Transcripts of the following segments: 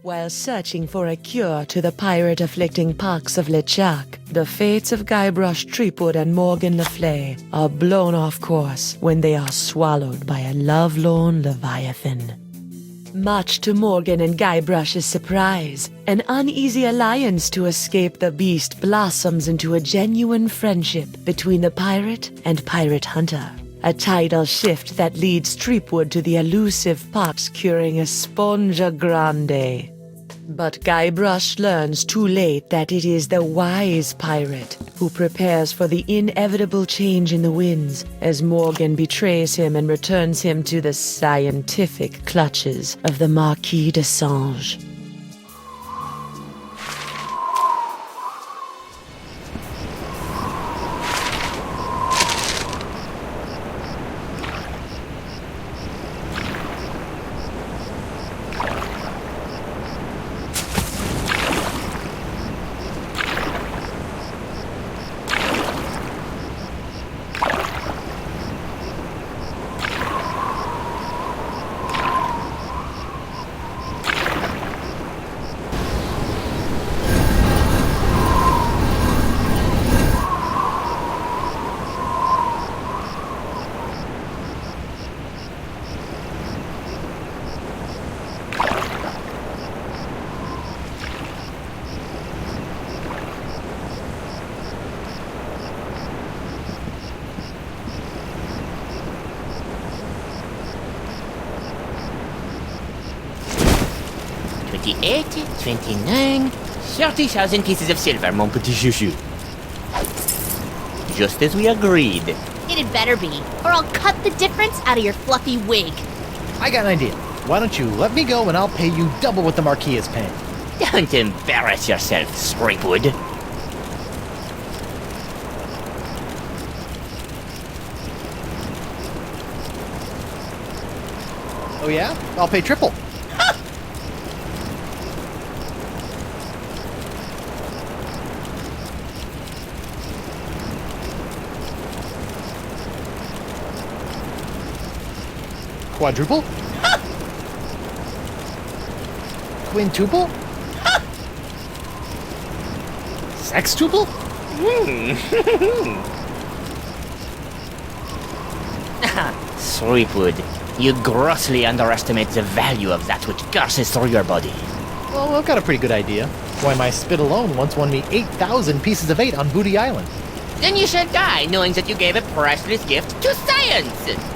While searching for a cure to the pirate-afflicting pox of LeChuck, the fates of GuyBrush, Threepwood, and Morgan Le Fay are blown off course when they are swallowed by a lovelorn Leviathan. Much to Morgan and GuyBrush's surprise, an uneasy alliance to escape the beast blossoms into a genuine friendship between the pirate and pirate hunter. A tidal shift that leads Threepwood to the elusive pox-curing Esponja Grande. But GuyBrush learns too late that it is the wise pirate who prepares for the inevitable change in the winds as Morgan betrays him and returns him to the scientific clutches of the Marquis de Sange. $28, $29, 30,000 pieces of silver, mon petit chouchou. Just as we agreed. It had better be, or I'll cut the difference out of your fluffy wig. I got an idea. Why don't you let me go and I'll pay you double what the Marquis is paying. Don't embarrass yourself, Threepwood. Oh yeah? I'll pay triple. Quadruple? Quintuple? Sextuple? Threepwood, you grossly underestimate the value of that which courses through your body. Well, I've got a pretty good idea. Why, my spit alone once won me 8,000 pieces of 8 on Booty Island. Then you should die knowing that you gave a priceless gift to science!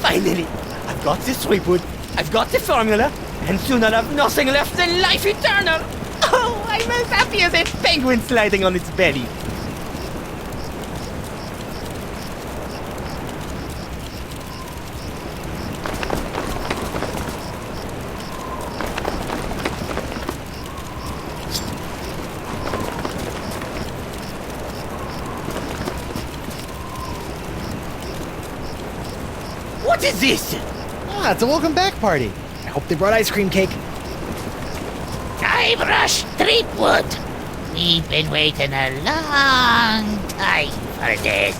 Finally! I've got this Threepwood, I've got the formula, and soon I'll have nothing left than life eternal! Oh, I'm as happy as a penguin sliding on its belly! What is this? Ah, it's a welcome back party. I hope they brought ice cream cake. GuyBrush, Threepwood. We've been waiting a long time for this.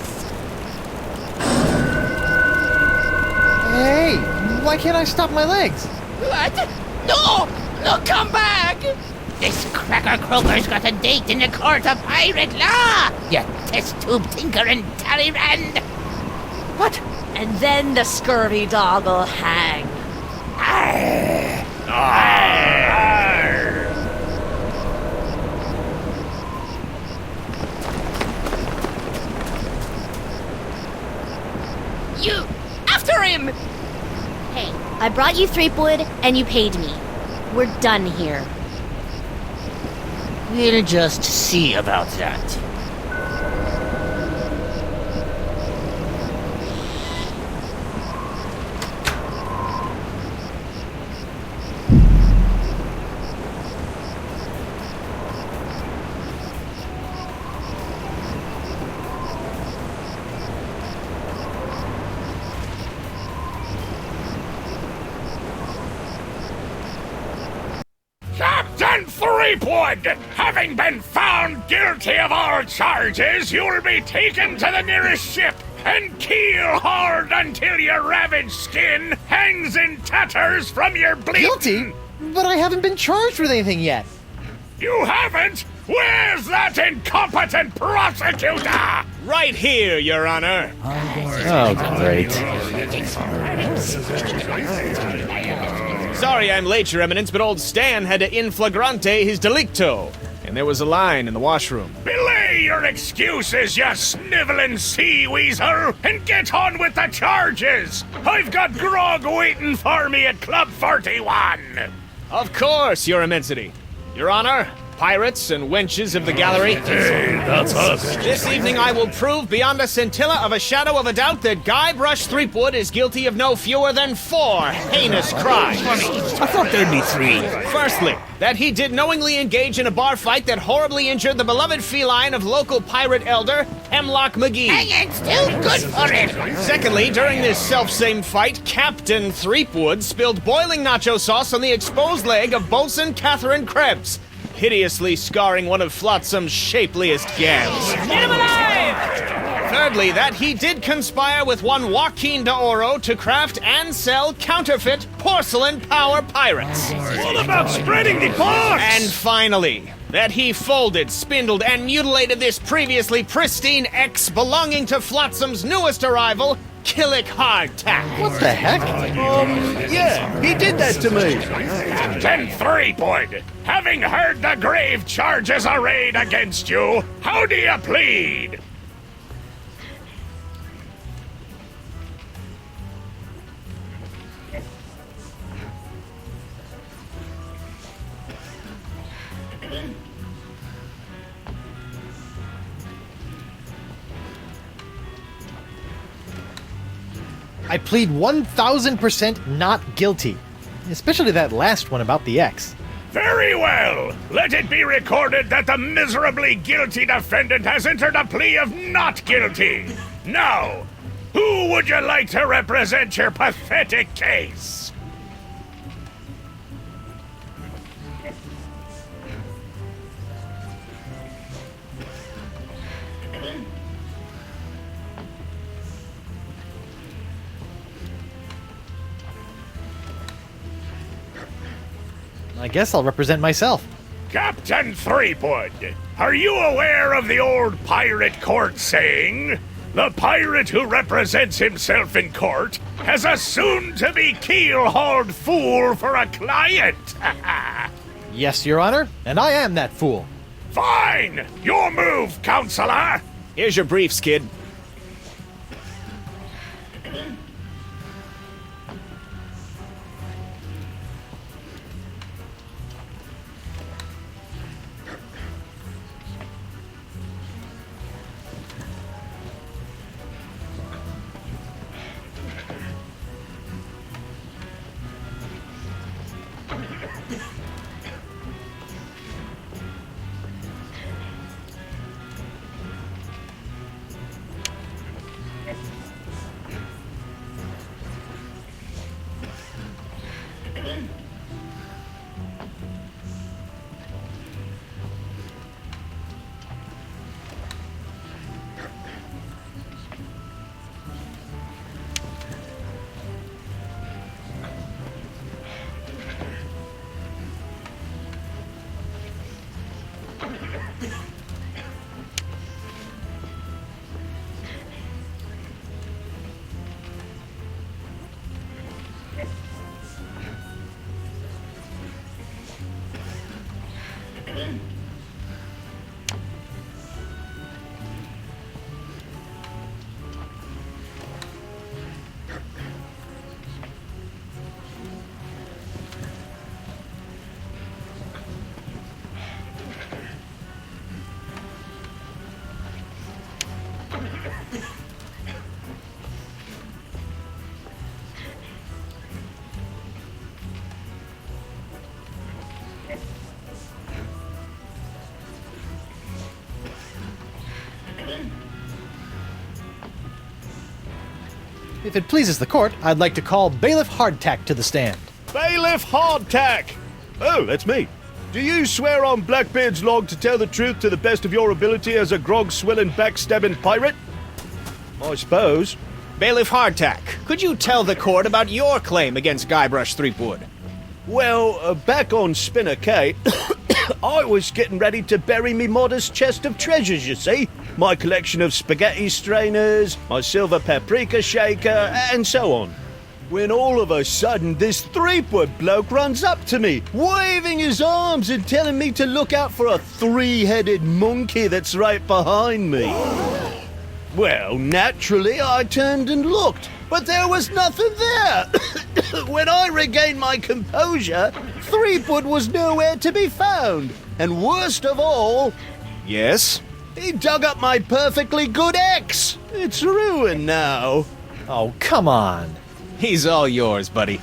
Hey, why can't I stop my legs? What? No! No, come back! This cracker croaker's got a date in the court of pirate law! You test tube tinker and Talleyrand! What? And then the scurvy dog will hang. Arr! Arr! You! After him! Hey, I brought you Threepwood, and you paid me. We're done here. We'll just see about that. Captain Threepwood, having been found guilty of all charges, you'll be taken to the nearest ship and keel hard until your ravaged skin hangs in tatters from your bleeding. Guilty? But I haven't been charged with anything yet. You haven't? Where's that incompetent prosecutor? Right here, Your Honor. Oh, great. Sorry I'm late, Your Eminence, but old Stan had to in flagrante his delicto. And there was a line in the washroom. Belay your excuses, you sniveling sea weasel, and get on with the charges. I've got grog waiting for me at Club 41. Of course, Your Immensity. Your Honor, pirates and wenches of the gallery. Hey, that's us. This evening I will prove beyond a scintilla of a shadow of a doubt that GuyBrush Threepwood is guilty of no fewer than 4 heinous crimes. I thought there'd be 3. Firstly, that he did knowingly engage in a bar fight that horribly injured the beloved feline of local pirate elder, Hemlock McGee. And it's still good for it. Secondly, during this self-same fight, Captain Threepwood spilled boiling nacho sauce on the exposed leg of Bosun Catherine Krebs, hideously scarring one of Flotsam's shapeliest gams. Get him alive! Thirdly, that he did conspire with one Joaquin de Oro to craft and sell counterfeit porcelain power pirates. What about spreading the box? And finally, that he folded, spindled, and mutilated this previously pristine ex belonging to Flotsam's newest arrival, Killick Hardtack. What the heck? Yeah, he did that to me. Captain Threepwood, having heard the grave charges arrayed against you, how do you plead? I plead 1000% not guilty. Especially that last one about the ex. Very well. Let it be recorded that the miserably guilty defendant has entered a plea of not guilty. Now, who would you like to represent your pathetic case? I guess I'll represent myself. Captain Threepwood, are you aware of the old pirate court saying, the pirate who represents himself in court has a soon-to-be keel-hauled fool for a client? Yes, Your Honor, and I am that fool. Fine! Your move, Counselor! Here's your briefs, kid. If it pleases the court, I'd like to call Bailiff Hardtack to the stand. Bailiff Hardtack! Oh, that's me. Do you swear on Blackbeard's log to tell the truth to the best of your ability as a grog-swilling, backstabbing pirate? I suppose. Bailiff Hardtack, could you tell the court about your claim against GuyBrush Threepwood? Well, back on Spinner Cay, I was getting ready to bury me modest chest of treasures, you see. My collection of spaghetti strainers, my silver paprika shaker, and so on. When all of a sudden this Threepwood bloke runs up to me, waving his arms and telling me to look out for a three-headed monkey that's right behind me. Well, naturally, I turned and looked, but there was nothing there. When I regained my composure, Threepwood was nowhere to be found. And worst of all, Yes? he dug up my perfectly good ex. It's ruined now. Oh, come on. He's all yours, buddy.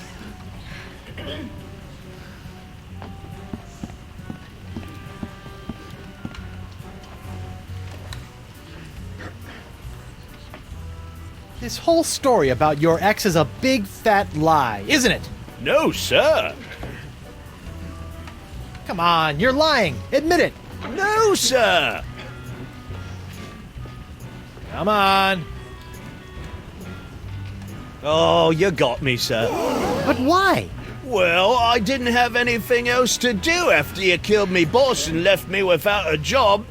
This whole story about your ex is a big fat lie, isn't it? No, sir. Come on, you're lying. Admit it. No, sir. Come on. Oh, you got me, sir. But why? Well, I didn't have anything else to do after you killed me boss and left me without a job.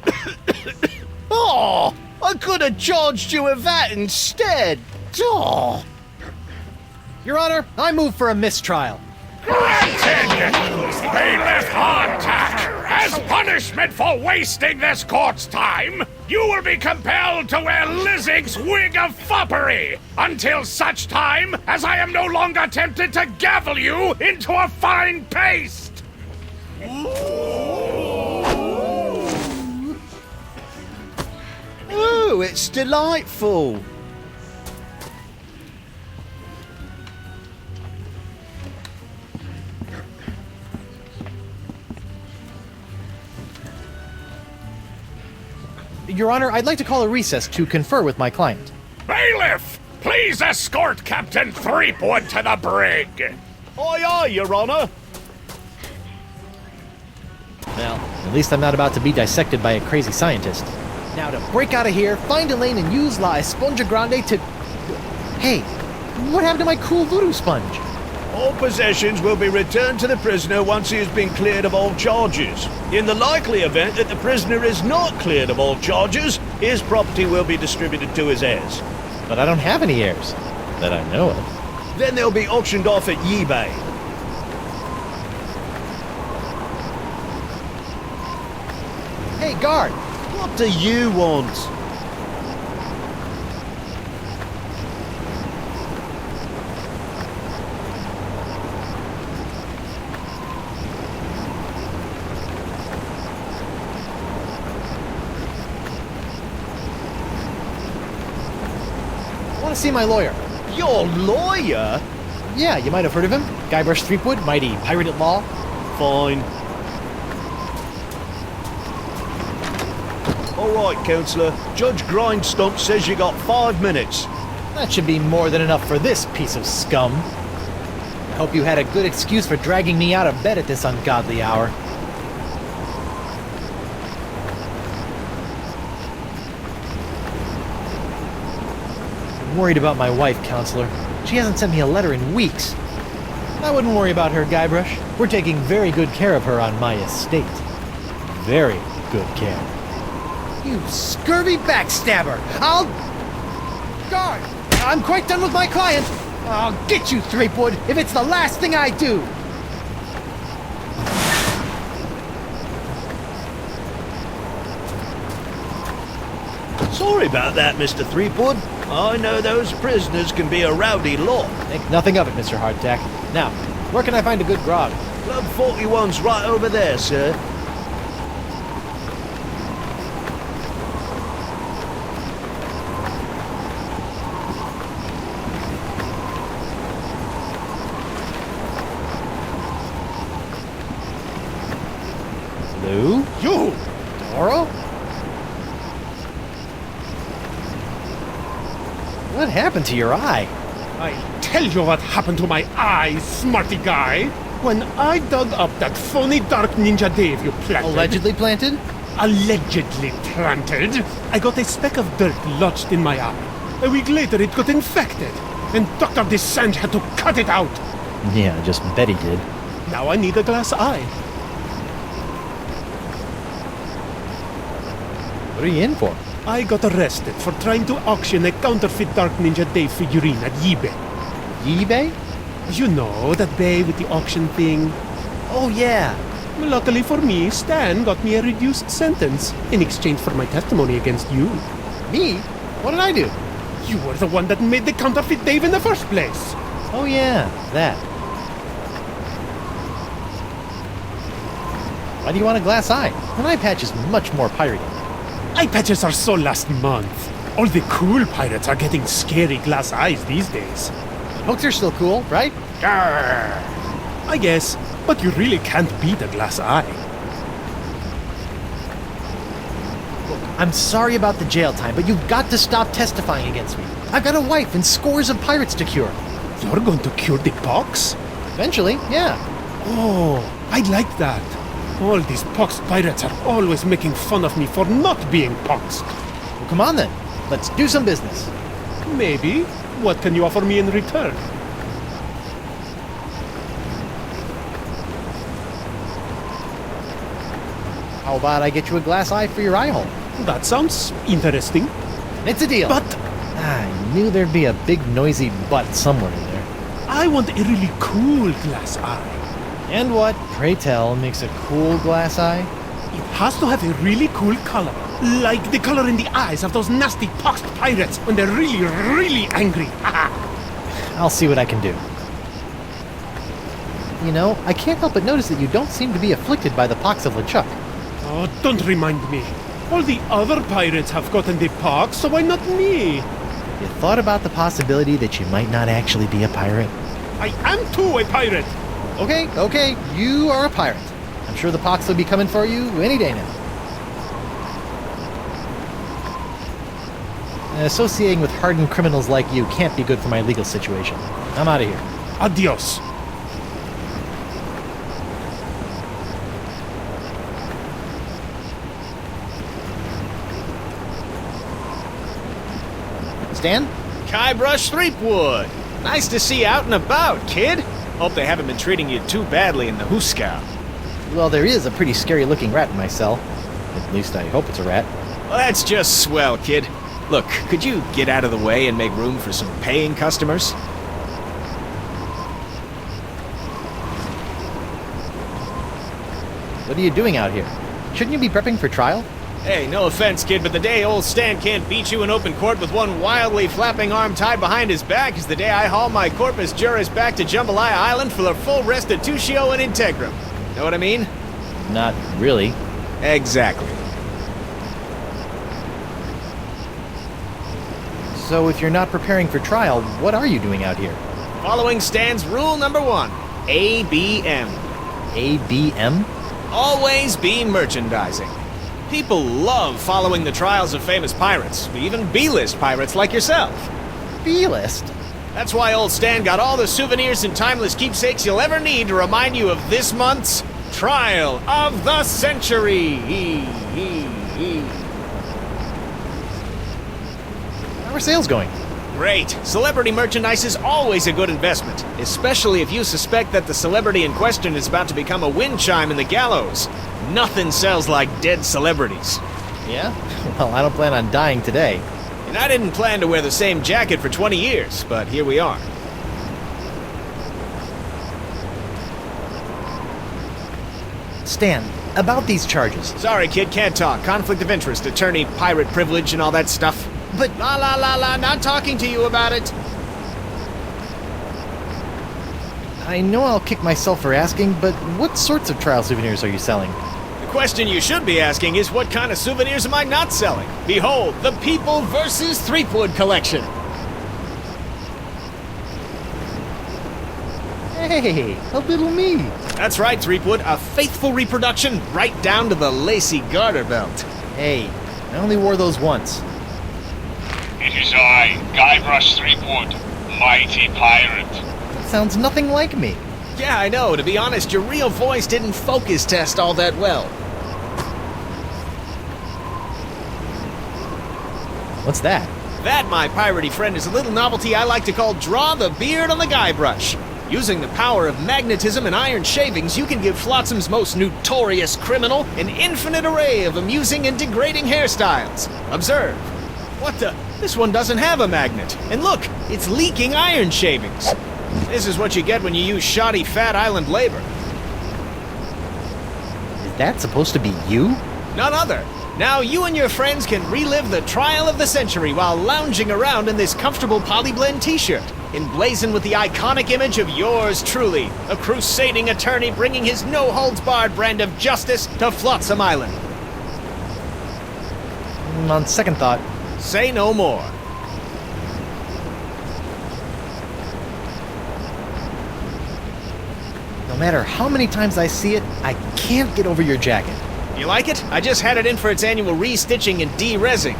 Oh, I could have charged you with that instead. Oh. Your Honor, I move for a mistrial. Granted! Bailiff Hardtack, as punishment for wasting this court's time, you will be compelled to wear Lizzig's wig of foppery until such time as I am no longer tempted to gavel you into a fine paste! Oh, it's delightful. Your Honor, I'd like to call a recess to confer with my client. Bailiff, please escort Captain Threepwood to the brig! Aye, aye, Your Honor. Well, at least I'm not about to be dissected by a crazy scientist. Now to break out of here, find a lane and use La Esponja Grande to... Hey, what happened to my cool voodoo sponge? All possessions will be returned to the prisoner once he has been cleared of all charges. In the likely event that the prisoner is not cleared of all charges, his property will be distributed to his heirs. But I don't have any heirs that I know of. Then they'll be auctioned off at eBay. Hey, guard! What do you want? I want to see my lawyer. Your lawyer? Yeah, you might have heard of him. GuyBrush Threepwood, mighty pirate at law. Fine. All right, Counselor. Judge Grindstump says you got 5 minutes. That should be more than enough for this piece of scum. I hope you had a good excuse for dragging me out of bed at this ungodly hour. I'm worried about my wife, Counselor. She hasn't sent me a letter in weeks. I wouldn't worry about her, GuyBrush. We're taking very good care of her on my estate. Very good care. You scurvy backstabber! I'll... Guard! I'm quite done with my client! I'll get you, Threepwood, if it's the last thing I do! Sorry about that, Mr. Threepwood. I know those prisoners can be a rowdy lot. Think nothing of it, Mr. Hardtack. Now, where can I find a good grog? Club 41's right over there, sir. Lou? You! Doro? What happened to your eye? I tell you what happened to my eye, smarty guy. When I dug up that phony dark ninja Dave you planted... Allegedly planted? Allegedly planted. I got a speck of dirt lodged in my eye. A week later, it got infected, and Dr. Dessange had to cut it out. Yeah, just bet he did. Now I need a glass eye. What are you in for? I got arrested for trying to auction a counterfeit Dark Ninja Dave figurine at eBay. eBay? You know, that bay with the auction thing. Oh, yeah. Luckily for me, Stan got me a reduced sentence in exchange for my testimony against you. Me? What did I do? You were the one that made the counterfeit Dave in the first place. Oh, yeah, that. Why do you want a glass eye? An eye patch is much more piratey. Eye patches are so last month. All the cool pirates are getting scary glass eyes these days. Hooks are still cool, right? I guess, but you really can't beat a glass eye. I'm sorry about the jail time, but you've got to stop testifying against me. I've got a wife and scores of pirates to cure. You're going to cure the pox? Eventually, yeah. Oh, I like that. All these poxed pirates are always making fun of me for not being poxed. Well, come on then. Let's do some business. Maybe. What can you offer me in return? How about I get you a glass eye for your eye hole? That sounds interesting. It's a deal. But I knew there'd be a big noisy butt somewhere in there. I want a really cool glass eye. And what, pray tell, makes a cool glass eye? It has to have a really cool color. Like the color in the eyes of those nasty poxed pirates when they're really, really angry. I'll see what I can do. You know, I can't help but notice that you don't seem to be afflicted by the pox of LeChuck. Oh, don't remind me. All the other pirates have gotten the pox, so why not me? You thought about the possibility that you might not actually be a pirate? I am too a pirate. Okay, you are a pirate. I'm sure the pox will be coming for you any day now. Associating with hardened criminals like you can't be good for my legal situation. I'm out of here. Adios. Stan? GuyBrush Threepwood. Nice to see you out and about, kid. Hope they haven't been treating you too badly in the Hooskow. Well, there is a pretty scary-looking rat in my cell. At least I hope it's a rat. Well, that's just swell, kid. Look, could you get out of the way and make room for some paying customers? What are you doing out here? Shouldn't you be prepping for trial? Hey, no offense, kid, but the day old Stan can't beat you in open court with one wildly flapping arm tied behind his back is the day I haul my corpus juris back to Jambalaya Island for a full restitutio and integrum. Know what I mean? Not really. Exactly. So if you're not preparing for trial, what are you doing out here? Following Stan's rule number 1, ABM. ABM? Always be merchandising. People love following the trials of famous pirates, even B-list pirates like yourself. B-list? That's why old Stan got all the souvenirs and timeless keepsakes you'll ever need to remind you of this month's Trial of the Century. How are sales going? Great. Celebrity merchandise is always a good investment, especially if you suspect that the celebrity in question is about to become a wind chime in the gallows. Nothing sells like dead celebrities. Yeah? Well, I don't plan on dying today. And I didn't plan to wear the same jacket for 20 years, but here we are. Stan, about these charges. Sorry, kid, can't talk. Conflict of interest, attorney, pirate privilege, and all that stuff. But La, not talking to you about it. I know I'll kick myself for asking, but what sorts of trial souvenirs are you selling? The question you should be asking is what kind of souvenirs am I not selling? Behold, the People vs. Threepwood collection. Hey, a little me. That's right, Threepwood, a faithful reproduction right down to the lacy garter belt. Hey, I only wore those once. It is I, GuyBrush Threepwood, mighty pirate. That sounds nothing like me. Yeah, I know. To be honest, your real voice didn't focus test all that well. What's that? That, my piratey friend, is a little novelty I like to call Draw the Beard on the GuyBrush. Using the power of magnetism and iron shavings, you can give Flotsam's most notorious criminal an infinite array of amusing and degrading hairstyles. Observe. What the? This one doesn't have a magnet. And look, it's leaking iron shavings. This is what you get when you use shoddy Fat Island labor. Is that supposed to be you? None other. Now you and your friends can relive the trial of the century while lounging around in this comfortable polyblend t-shirt, emblazoned with the iconic image of yours truly, a crusading attorney bringing his no-holds-barred brand of justice to Flotsam Island. On second thought, Say no more. no matter how many times I see it, I can't get over your jacket. You like it? I just had it in for its annual re-stitching and de-rezzing.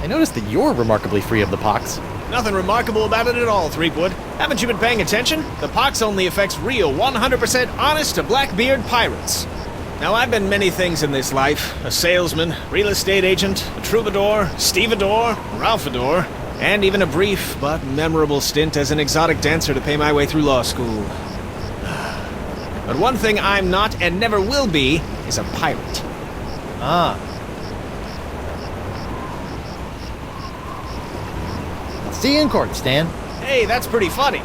I noticed that you're remarkably free of the pox. Nothing remarkable about it at all, Threepwood. Haven't you been paying attention? The pox only affects real, 100% honest to Blackbeard pirates. Now, I've been many things in this life. A salesman, real estate agent, a troubadour, stevedore, ralphador, and even a brief but memorable stint as an exotic dancer to pay my way through law school. But one thing I'm not and never will be is a pirate. Ah. I'll see you in court, Stan. Hey, that's pretty funny.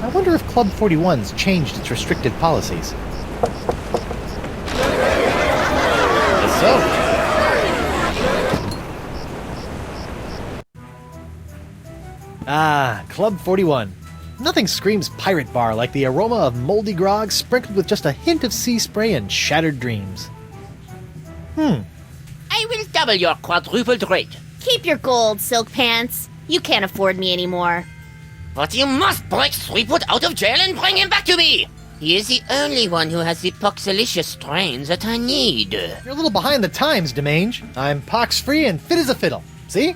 I wonder if Club 41's changed its restricted policies. Guess so. Ah, Club 41. Nothing screams pirate bar like the aroma of moldy grog sprinkled with just a hint of sea spray and shattered dreams. I will double your quadrupled rate. Keep your gold, Silk Pants. You can't afford me anymore. But you must break Threepwood out of jail and bring him back to me! He is the only one who has the poxalicious strains that I need. You're a little behind the times, Demange. I'm pox-free and fit as a fiddle. See?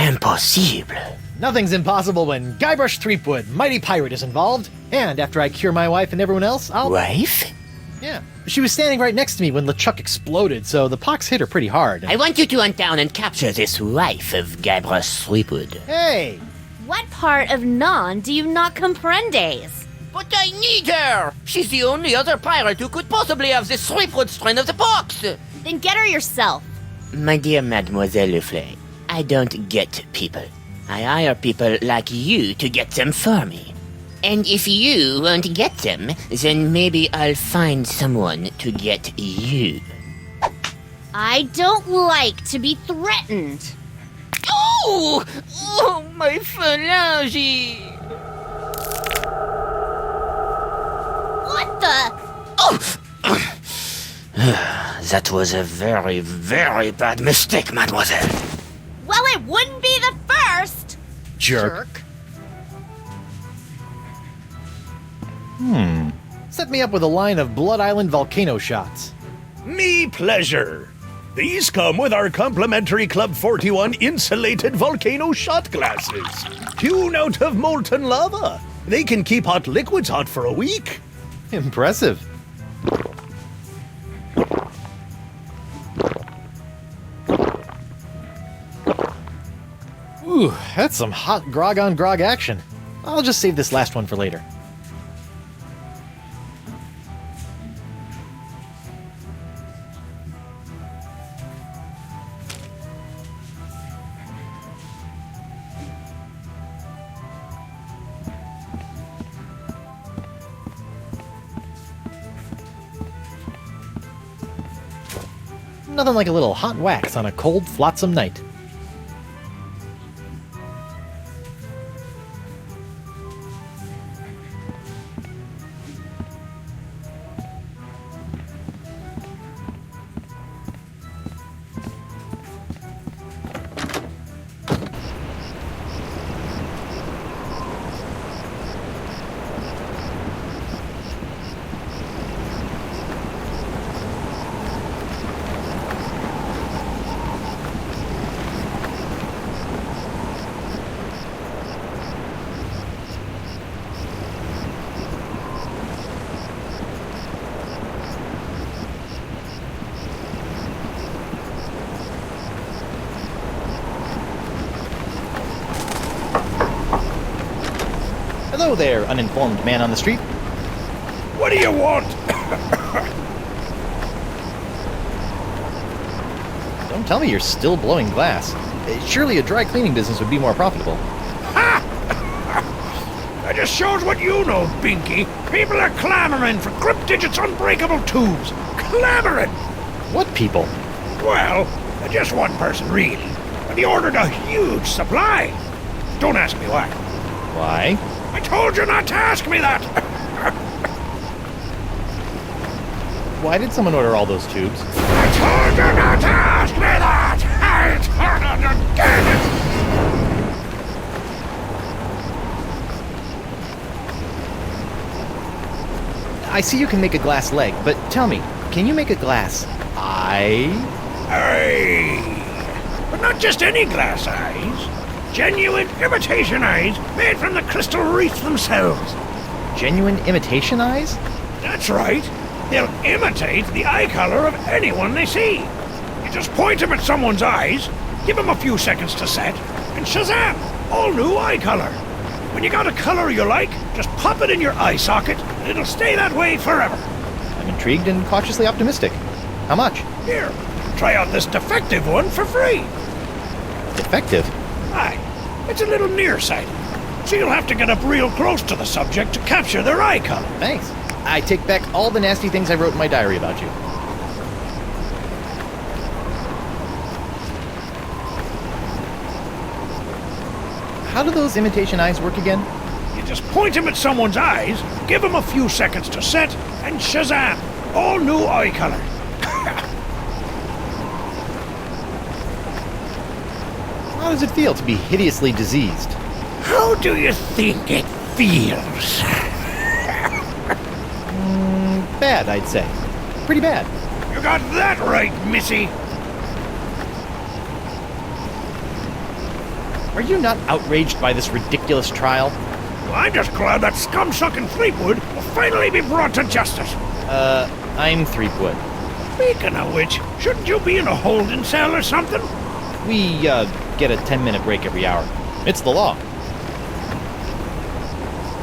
Impossible. Nothing's impossible when GuyBrush Threepwood, mighty pirate, is involved. And after I cure my wife and everyone else, I'll... Wife? Yeah. She was standing right next to me when LeChuck exploded, so the pox hit her pretty hard. I want you to hunt down and capture this wife of GuyBrush Threepwood. Hey! What part of non do you not comprendes? But I need her! She's the only other pirate who could possibly have the Threepwood strain of the pox! Then get her yourself. My dear Mademoiselle Leflay, I don't get people. I hire people like you to get them for me. And if you won't get them, then maybe I'll find someone to get you. I don't like to be threatened. Oh! Oh, my phalange! What the? Oh! That was a very, very bad mistake, mademoiselle. Well, it wouldn't be the first. Jerk. Set me up with a line of Blood Island volcano shots. Me pleasure. These come with our complimentary Club 41 insulated volcano shot glasses. Hewn out of molten lava. They can keep hot liquids hot for a week. Impressive. Ooh, that's some hot grog on grog action. I'll just save this last one for later. Nothing like a little hot wax on a cold, flotsam night. Hello there, uninformed man on the street. What do you want? Don't tell me you're still blowing glass. Surely a dry cleaning business would be more profitable. Ha! That just shows what you know, Binky. People are clamoring for Grip Digit's unbreakable tubes. Clamoring! What people? Well, just one person, really. But he ordered a huge supply. Don't ask me why. Why? I told you not to ask me that! Why did someone order all those tubes? I told you not to ask me that! I told you to get it! I see you can make a glass leg, but tell me, can you make a glass eye? Aye. But not just any glass eyes. Genuine imitation eyes made from the crystal wreath themselves. Genuine imitation eyes? That's right. They'll imitate the eye color of anyone they see. You just point them at someone's eyes, give them a few seconds to set, and shazam! All new eye color. When you got a color you like, just pop it in your eye socket, and it'll stay that way forever. I'm intrigued and cautiously optimistic. How much? Here, try out this defective one for free. Defective? Aye, it's a little nearsighted, so you'll have to get up real close to the subject to capture their eye color. Thanks. I take back all the nasty things I wrote in my diary about you. How do those imitation eyes work again? You just point them at someone's eyes, give them a few seconds to set, and shazam! All new eye color. How does it feel to be hideously diseased? How do you think it feels? Bad, I'd say. Pretty bad. You got that right, Missy. Are you not outraged by this ridiculous trial? Well, I'm just glad that scum-sucking Threepwood will finally be brought to justice. I'm Threepwood. Speaking of which, shouldn't you be in a holding cell or something? We, get a 10-minute break every hour. It's the law.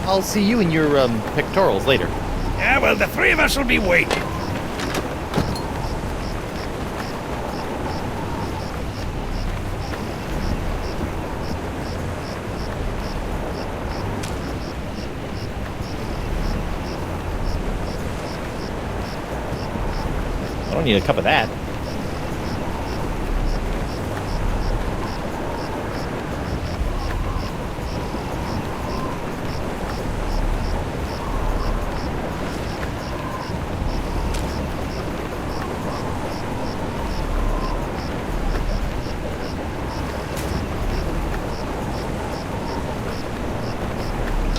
I'll see you in your, pectorals later. Yeah, well, the three of us will be waiting. I don't need a cup of that.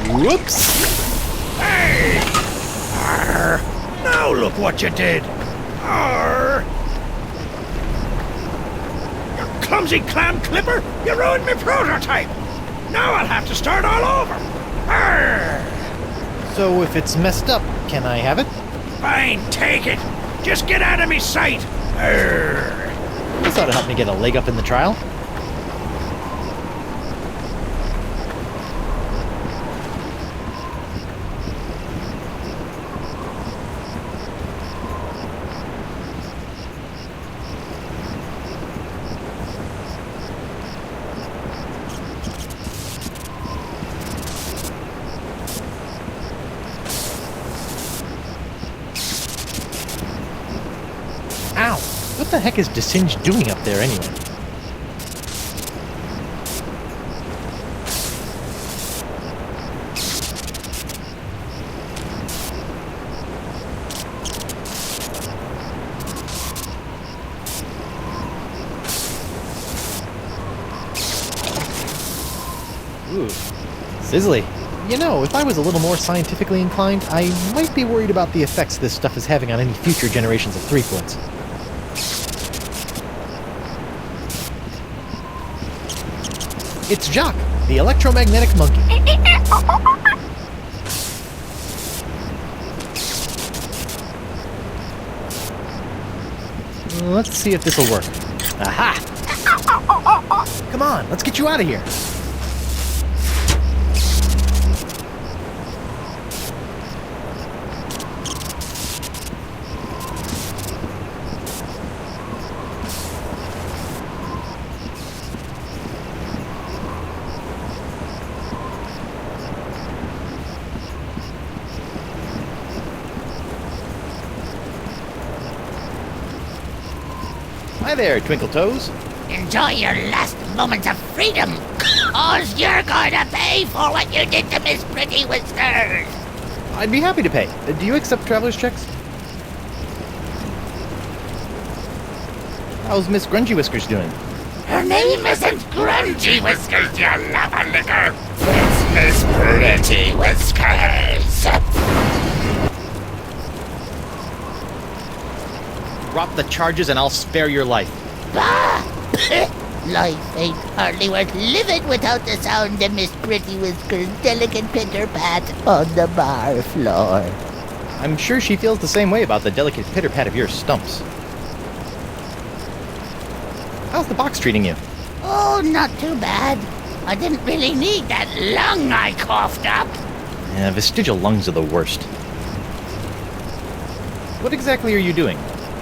Whoops! Hey! Arr! Now look what you did! Arr! You clumsy clam clipper! You ruined my prototype! Now I'll have to start all over! Arr! So if it's messed up, can I have it? Fine, take it! Just get out of me sight! Arr! This ought to help me get a leg up in the trial. Ow! What the heck is Desinge doing up there anyway? Ooh, sizzly. You know, if I was a little more scientifically inclined, I might be worried about the effects this stuff is having on any future generations of Threepwoods. It's Jock, the electromagnetic monkey. Let's see if this'll work. Aha! Come on, let's get you out of here. there, Twinkle Toes. Enjoy your last moments of freedom, 'cause you're going to pay for what you did to Miss Pretty Whiskers. I'd be happy to pay. Do you accept traveler's checks? How's Miss Grungy Whiskers doing? Her name isn't Grungy Whiskers, you lava licker. It's Miss Pretty Whiskers. Drop the charges and I'll spare your life. Bah! Life ain't hardly worth living without the sound of Miss Pretty Whiskers' delicate pitter-pat on the bar floor. I'm sure she feels the same way about the delicate pitter-pat of your stumps. How's the box treating you? Oh, not too bad. I didn't really need that lung I coughed up. Yeah, vestigial lungs are the worst. What exactly are you doing?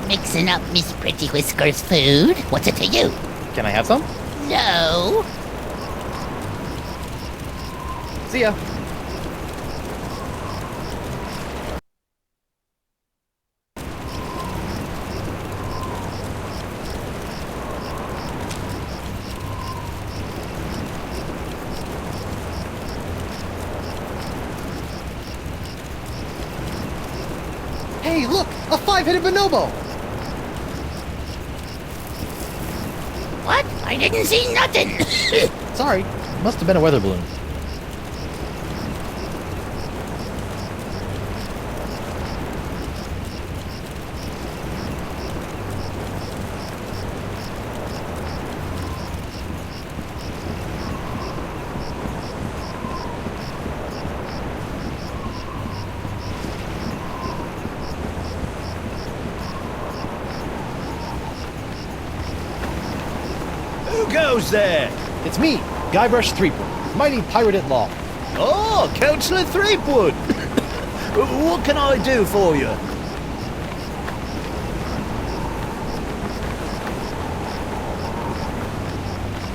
Mixing up Miss Pretty Whiskers' food. What's it to you? Can I have some? No. See ya. Hey, look! A five-headed bonobo! What? I didn't see nothing. Sorry, must have been a weather balloon. Who goes there? It's me, GuyBrush Threepwood, mighty pirate at law. Oh, Councillor Threepwood. What can I do for you?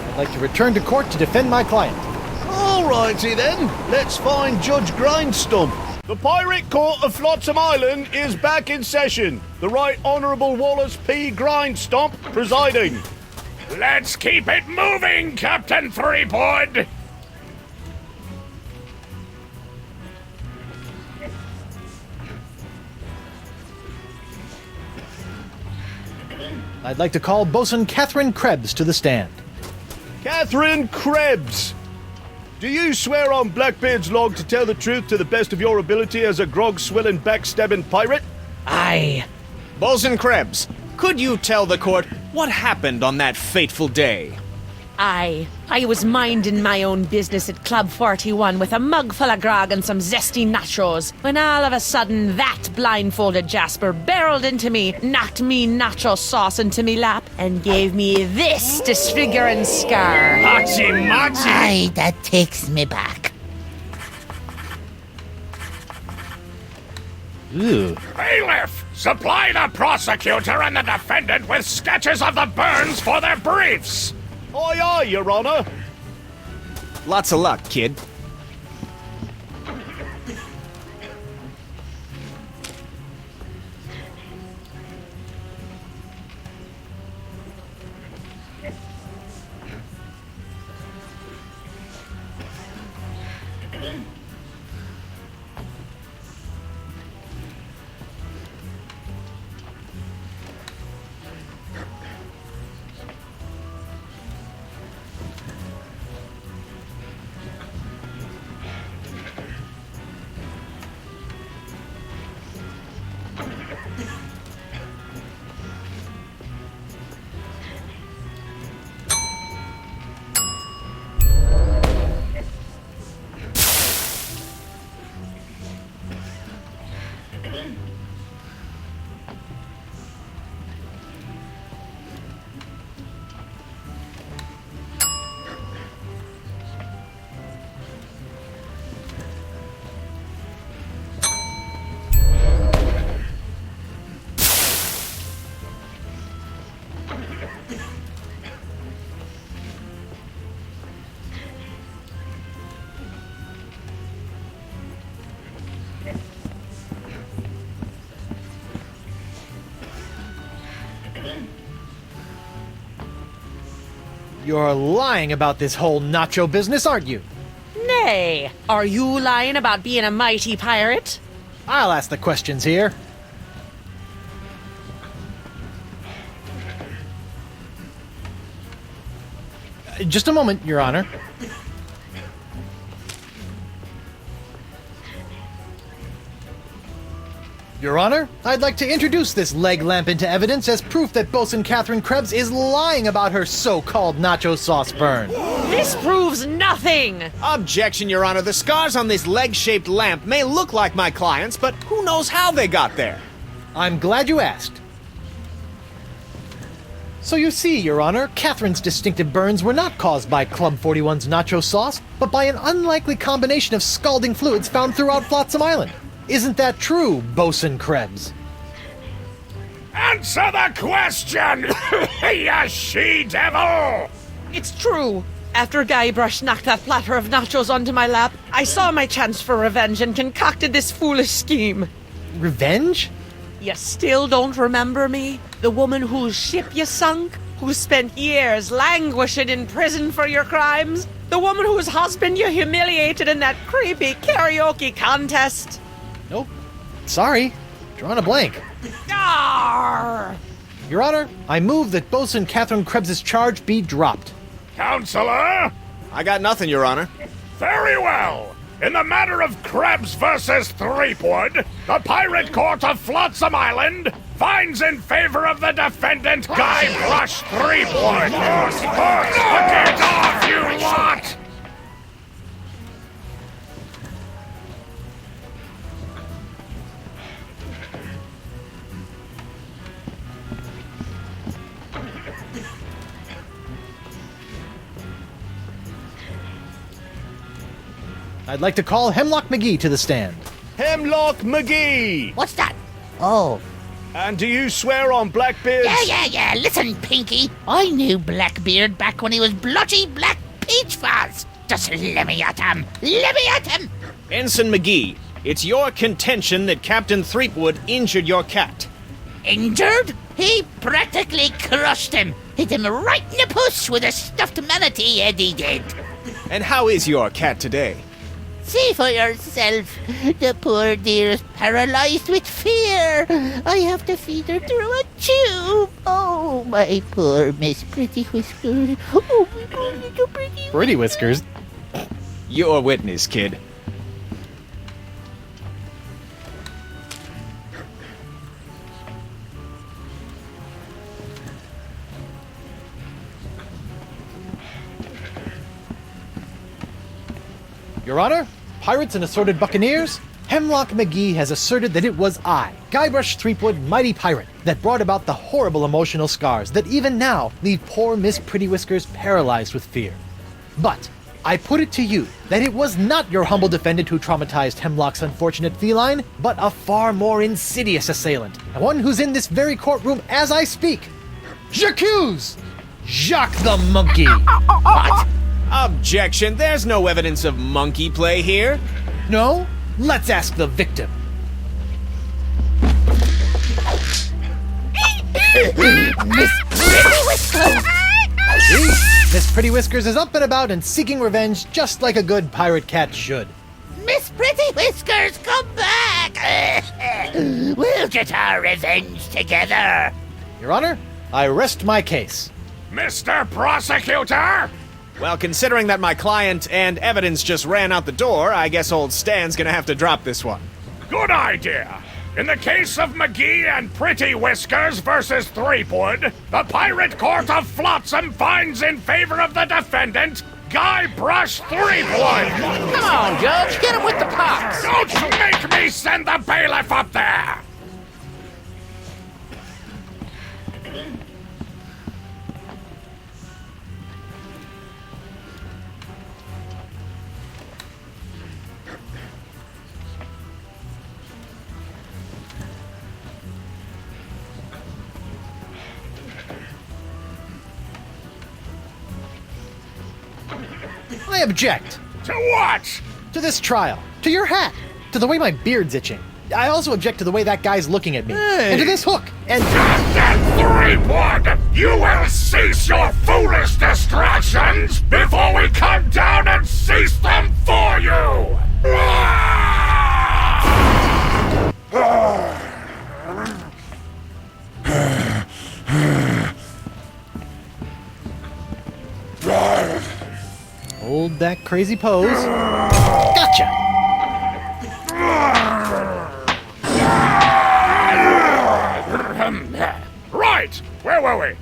I'd like to return to court to defend my client. Alrighty then, let's find Judge Grindstump. The Pirate Court of Flotsam Island is back in session. The Right Honourable Wallace P. Grindstump presiding. Let's keep it moving, Captain Threepwood! I'd like to call Bosun Catherine Krebs to the stand. Catherine Krebs. Do you swear on Blackbeard's log to tell the truth to the best of your ability as a grog-swilling, backstabbing pirate? Aye. Bosun Krebs, could you tell the court what happened on that fateful day? I was minding my own business at Club 41 with a mug full of grog and some zesty nachos, when all of a sudden that blindfolded Jasper barreled into me, knocked me nacho sauce into me lap, and gave me this disfiguring scar. Hachi-machi! Aye, that takes me back. Ooh. Bailiff, supply the prosecutor and the defendant with sketches of the burns for their briefs! Aye, aye, Your Honour. Lots of luck, kid. You're lying about this whole nacho business, aren't you? Nay, are you lying about being a mighty pirate? I'll ask the questions here. Just a moment, Your Honor. Your Honor, I'd like to introduce this leg lamp into evidence as proof that Bosun Catherine Krebs is lying about her so-called nacho sauce burn. This proves nothing! Objection, Your Honor. The scars on this leg-shaped lamp may look like my client's, but who knows how they got there? I'm glad you asked. So you see, Your Honor, Catherine's distinctive burns were not caused by Club 41's nacho sauce, but by an unlikely combination of scalding fluids found throughout Flotsam Island. Isn't that true, Bosun Krebs? Answer the question, you she-devil! It's true. After GuyBrush knocked that platter of nachos onto my lap, I saw my chance for revenge and concocted this foolish scheme. Revenge? You still don't remember me? The woman whose ship you sunk? Who spent years languishing in prison for your crimes? The woman whose husband you humiliated in that creepy karaoke contest? Nope. Sorry. Drawing a blank. Arr! Your Honor, I move that Bosun Catherine Krebs' charge be dropped. Counselor? I got nothing, Your Honor. Very well. In the matter of Krebs versus Threepwood, the Pirate Court of Flotsam Island finds in favor of the defendant GuyBrush Threepwood. Get off, you lot! I'd like to call Hemlock McGee to the stand. Hemlock McGee! What's that? Oh. And do you swear on Blackbeard's... Yeah. Listen, Pinky. I knew Blackbeard back when he was bloody Black Peach Fuzz. Just let me at him. Ensign McGee, it's your contention that Captain Threepwood injured your cat. Injured? He practically crushed him. Hit him right in the puss with a stuffed manatee, Eddie did. And how is your cat today? See for yourself. The poor dear is paralyzed with fear. I have to feed her through a tube. Oh, my poor Miss Pretty Whiskers. Oh, my poor little Pretty Pretty Whiskers? Your witness, kid. Your Honor, pirates and assorted buccaneers, Hemlock McGee has asserted that it was I, GuyBrush Threepwood, mighty pirate, that brought about the horrible emotional scars that even now leave poor Miss Pretty Whiskers paralyzed with fear. But I put it to you that it was not your humble defendant who traumatized Hemlock's unfortunate feline, but a far more insidious assailant, one who's in this very courtroom as I speak. J'accuse Jacques the Monkey! What? Objection, there's no evidence of monkey play here. No? Let's ask the victim. Miss Pretty Whiskers! See? Miss Pretty Whiskers is up and about and seeking revenge just like a good pirate cat should. Miss Pretty Whiskers, come back! We'll get our revenge together. Your Honor, I rest my case. Mr. Prosecutor? Well, considering that my client and evidence just ran out the door, I guess old Stan's gonna have to drop this one. Good idea. In the case of McGee and Pretty Whiskers versus Threepwood, the Pirate Court of Flotsam finds in favor of the defendant, GuyBrush Threepwood. Come on, Judge, get him with the pox. Don't make me send the bailiff up there! I object. To what? To this trial. To your hat. To the way my beard's itching. I also object to the way that guy's looking at me. Hey. And to this hook. And... Captain Threepwood, you will cease your foolish distress! actions before we come down and seize them for you! Hold that crazy pose. Gotcha! Right! Where were we?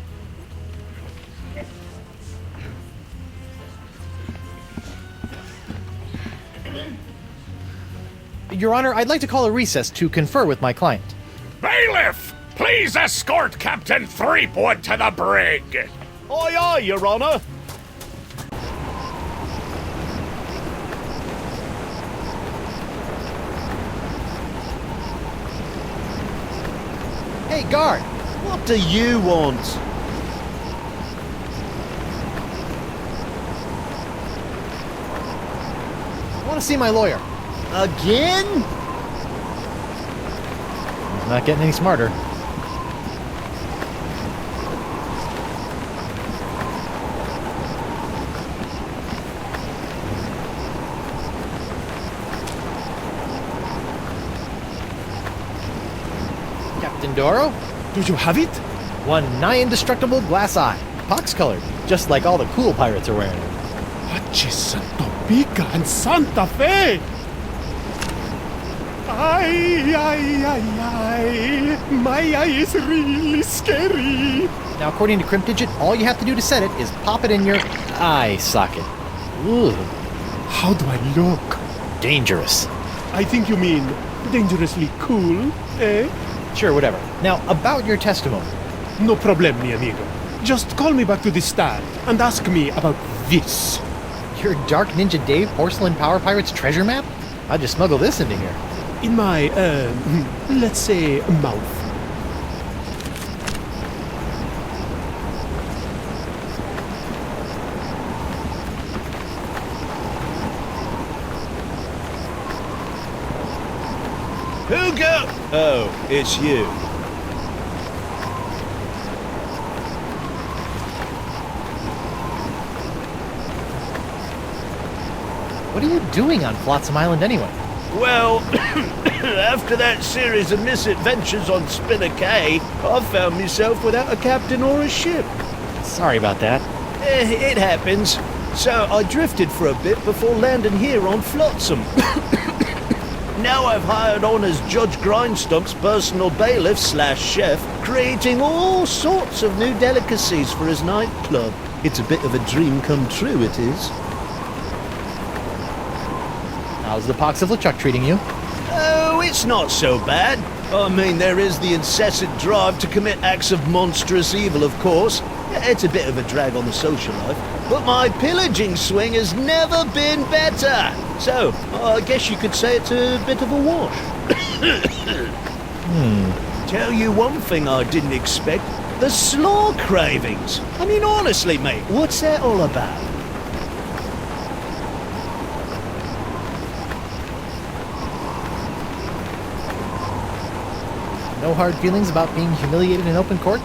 Your Honor, I'd like to call a recess to confer with my client. Bailiff! Please escort Captain Threepwood to the brig! Aye, aye, Your Honor. Hey, guard! What do you want? I want to see my lawyer. Again? He's not getting any smarter. Captain Doro? Do you have it? One nigh indestructible glass eye. Pox-colored, just like all the cool pirates are wearing. Achis Santo Pica and Santa Fe! Ay, ay, ay, ay. My eye is really scary. Now, according to Crimp Digit, all you have to do to set it is pop it in your eye socket. Ooh, How do I look? dangerous. I think you mean dangerously cool, eh? Sure, whatever. Now, about your testimony. No problem, mi amigo. Just call me back to the stand and ask me about this. Your Dark Ninja Dave Porcelain Power Pirates treasure map? I'll just smuggle this into here. In my, let's say, mouth. Who go? Oh, it's you. What are you doing on Flotsam Island anyway? Well, after that series of misadventures on Spinner Cay, I found myself without a captain or a ship. Sorry about that. It happens. So I drifted for a bit before landing here on Flotsam. Now I've hired on as Judge Grindstump's personal bailiff / chef, creating all sorts of new delicacies for his nightclub. It's a bit of a dream come true, it is. How's the Pox of LeChuck treating you? Oh, it's not so bad. I mean, there is the incessant drive to commit acts of monstrous evil, of course. It's a bit of a drag on the social life. But my pillaging swing has never been better. So, I guess you could say it's a bit of a wash. Tell you one thing I didn't expect. The slaw cravings. I mean, honestly, mate, what's that all about? No hard feelings about being humiliated in open court?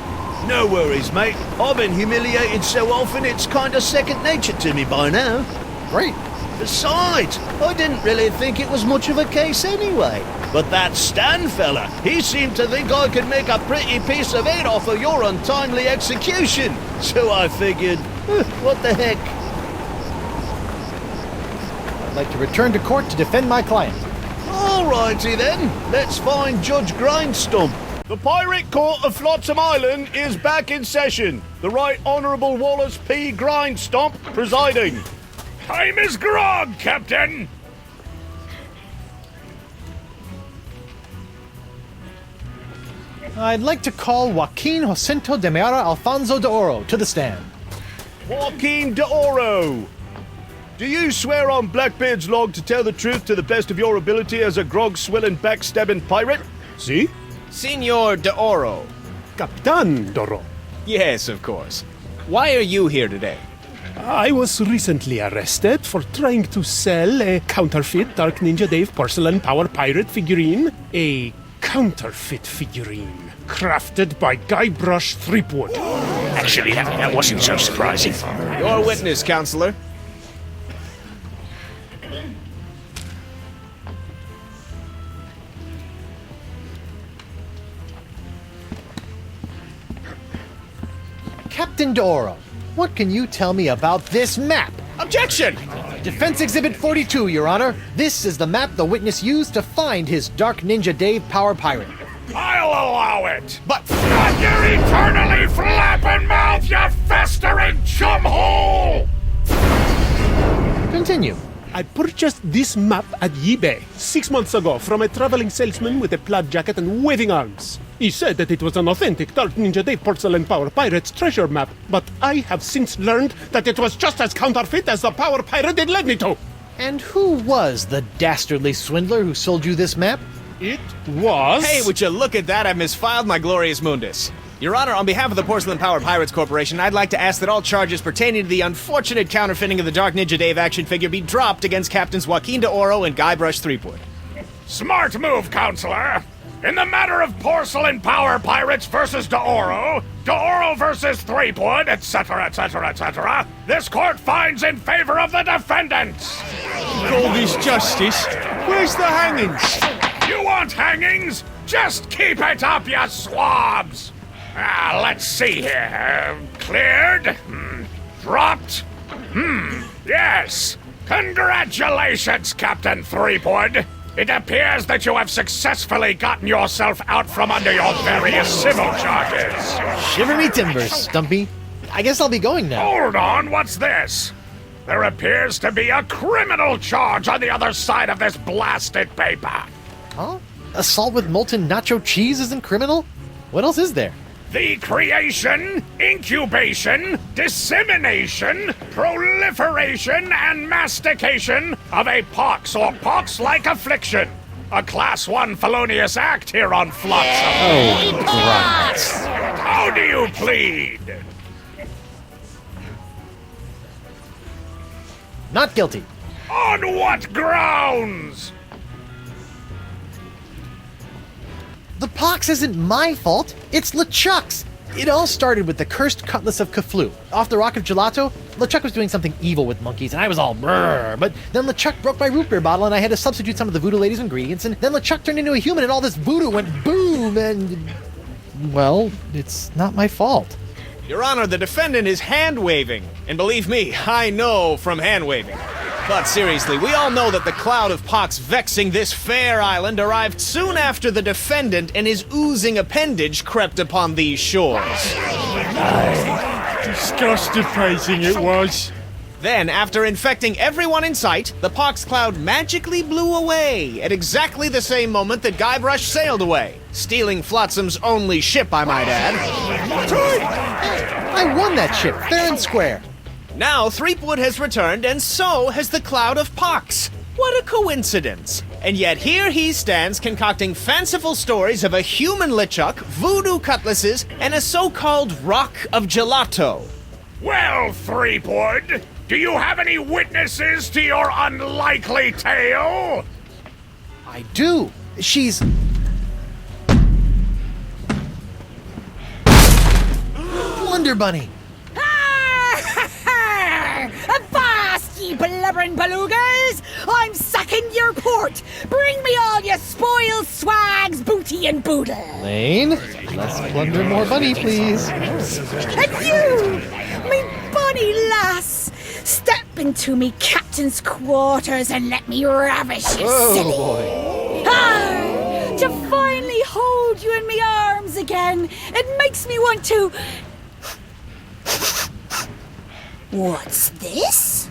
No worries, mate. I've been humiliated so often it's kind of second nature to me by now. Great. Besides, I didn't really think it was much of a case anyway. But that Stan fella, he seemed to think I could make a pretty piece of it off of your untimely execution. So I figured, what the heck? I'd like to return to court to defend my client. Alrighty then, let's find Judge Grindstump. The Pirate Court of Flotsam Island is back in session. The Right Honourable Wallace P. Grindstump presiding. Time is grog, Captain! I'd like to call Joaquin Jacinto de Meara Alfonso de Oro to the stand. Joaquin de Oro. Do you swear on Blackbeard's log to tell the truth to the best of your ability as a grog-swilling, backstabbing pirate? See? Senor de Oro. Capitan Doro. Yes, of course. Why are you here today? I was recently arrested for trying to sell a counterfeit Dark Ninja Dave porcelain power pirate figurine, a counterfeit figurine crafted by GuyBrush Threepwood. Actually, that wasn't so surprising. Your witness, counselor. Captain D'Oro, what can you tell me about this map? Objection! Defense Exhibit 42, Your Honor. This is the map the witness used to find his Dark Ninja Dave Power Pirate. I'll allow it. But not your eternally flapping mouth, you festering chumhole! Continue. I purchased this map at eBay 6 months ago from a traveling salesman with a plaid jacket and waving arms. He said that it was an authentic Dark Ninja Dave Porcelain Power Pirate's treasure map, but I have since learned that it was just as counterfeit as the Power Pirate it led me to. And who was the dastardly swindler who sold you this map? It was... Hey, would you look at that? I've misfiled my glorious mundus. Your Honor, on behalf of the Porcelain Power Pirates Corporation, I'd like to ask that all charges pertaining to the unfortunate counterfeiting of the Dark Ninja Dave action figure be dropped against Captains Joaquin D'Oro and GuyBrush Threepwood. Smart move, Counselor. In the matter of Porcelain Power Pirates versus D'Oro versus Threepwood, etc., etc., etc., this court finds in favor of the defendants. Call this justice. Where's the hangings? You want hangings? Just keep it up, you swabs! Let's see here. Cleared? Dropped? Yes. Congratulations, Captain Threepwood. It appears that you have successfully gotten yourself out from under your various civil charges. Shiver me timbers, Stumpy. I guess I'll be going now. Hold on, what's this? There appears to be a criminal charge on the other side of this blasted paper. Huh? Assault with molten nacho cheese isn't criminal? What else is there? The creation, incubation, dissemination, proliferation, and mastication of a pox or pox-like affliction. A Class 1 felonious act here on Flotsam. Oh, right. How do you plead? Not guilty. On what grounds? The pox isn't my fault. It's LeChuck's. It all started with the cursed cutlass of Kaflu. Off the Rock of Gelato, LeChuck was doing something evil with monkeys, and I was all brrr. But then LeChuck broke my root beer bottle, and I had to substitute some of the voodoo lady's ingredients, and then LeChuck turned into a human, and all this voodoo went boom, and... well, it's not my fault. Your Honor, the defendant is hand-waving. And believe me, I know from hand-waving. But seriously, we all know that the cloud of pox vexing this fair island arrived soon after the defendant and his oozing appendage crept upon these shores. Disgusting phrasing it was. Then, after infecting everyone in sight, the pox cloud magically blew away at exactly the same moment that GuyBrush sailed away, stealing Flotsam's only ship, I might add. I won that ship, fair and square. Now Threepwood has returned, and so has the cloud of pox. What a coincidence! And yet here he stands concocting fanciful stories of a human LeChuck, voodoo cutlasses, and a so-called rock of gelato. Well, Threepwood, do you have any witnesses to your unlikely tale? I do. She's... Wonder Bunny. Avast, ye blubbering belugas! I'm sacking your port! Bring me all your spoils, swags, booty, and boodle! Lane, less plunder, more bunny, please. And you, me bonny lass, step into me captain's quarters and let me ravish you, silly! Boy. Ah, to finally hold you in me arms again, it makes me want to... What's this?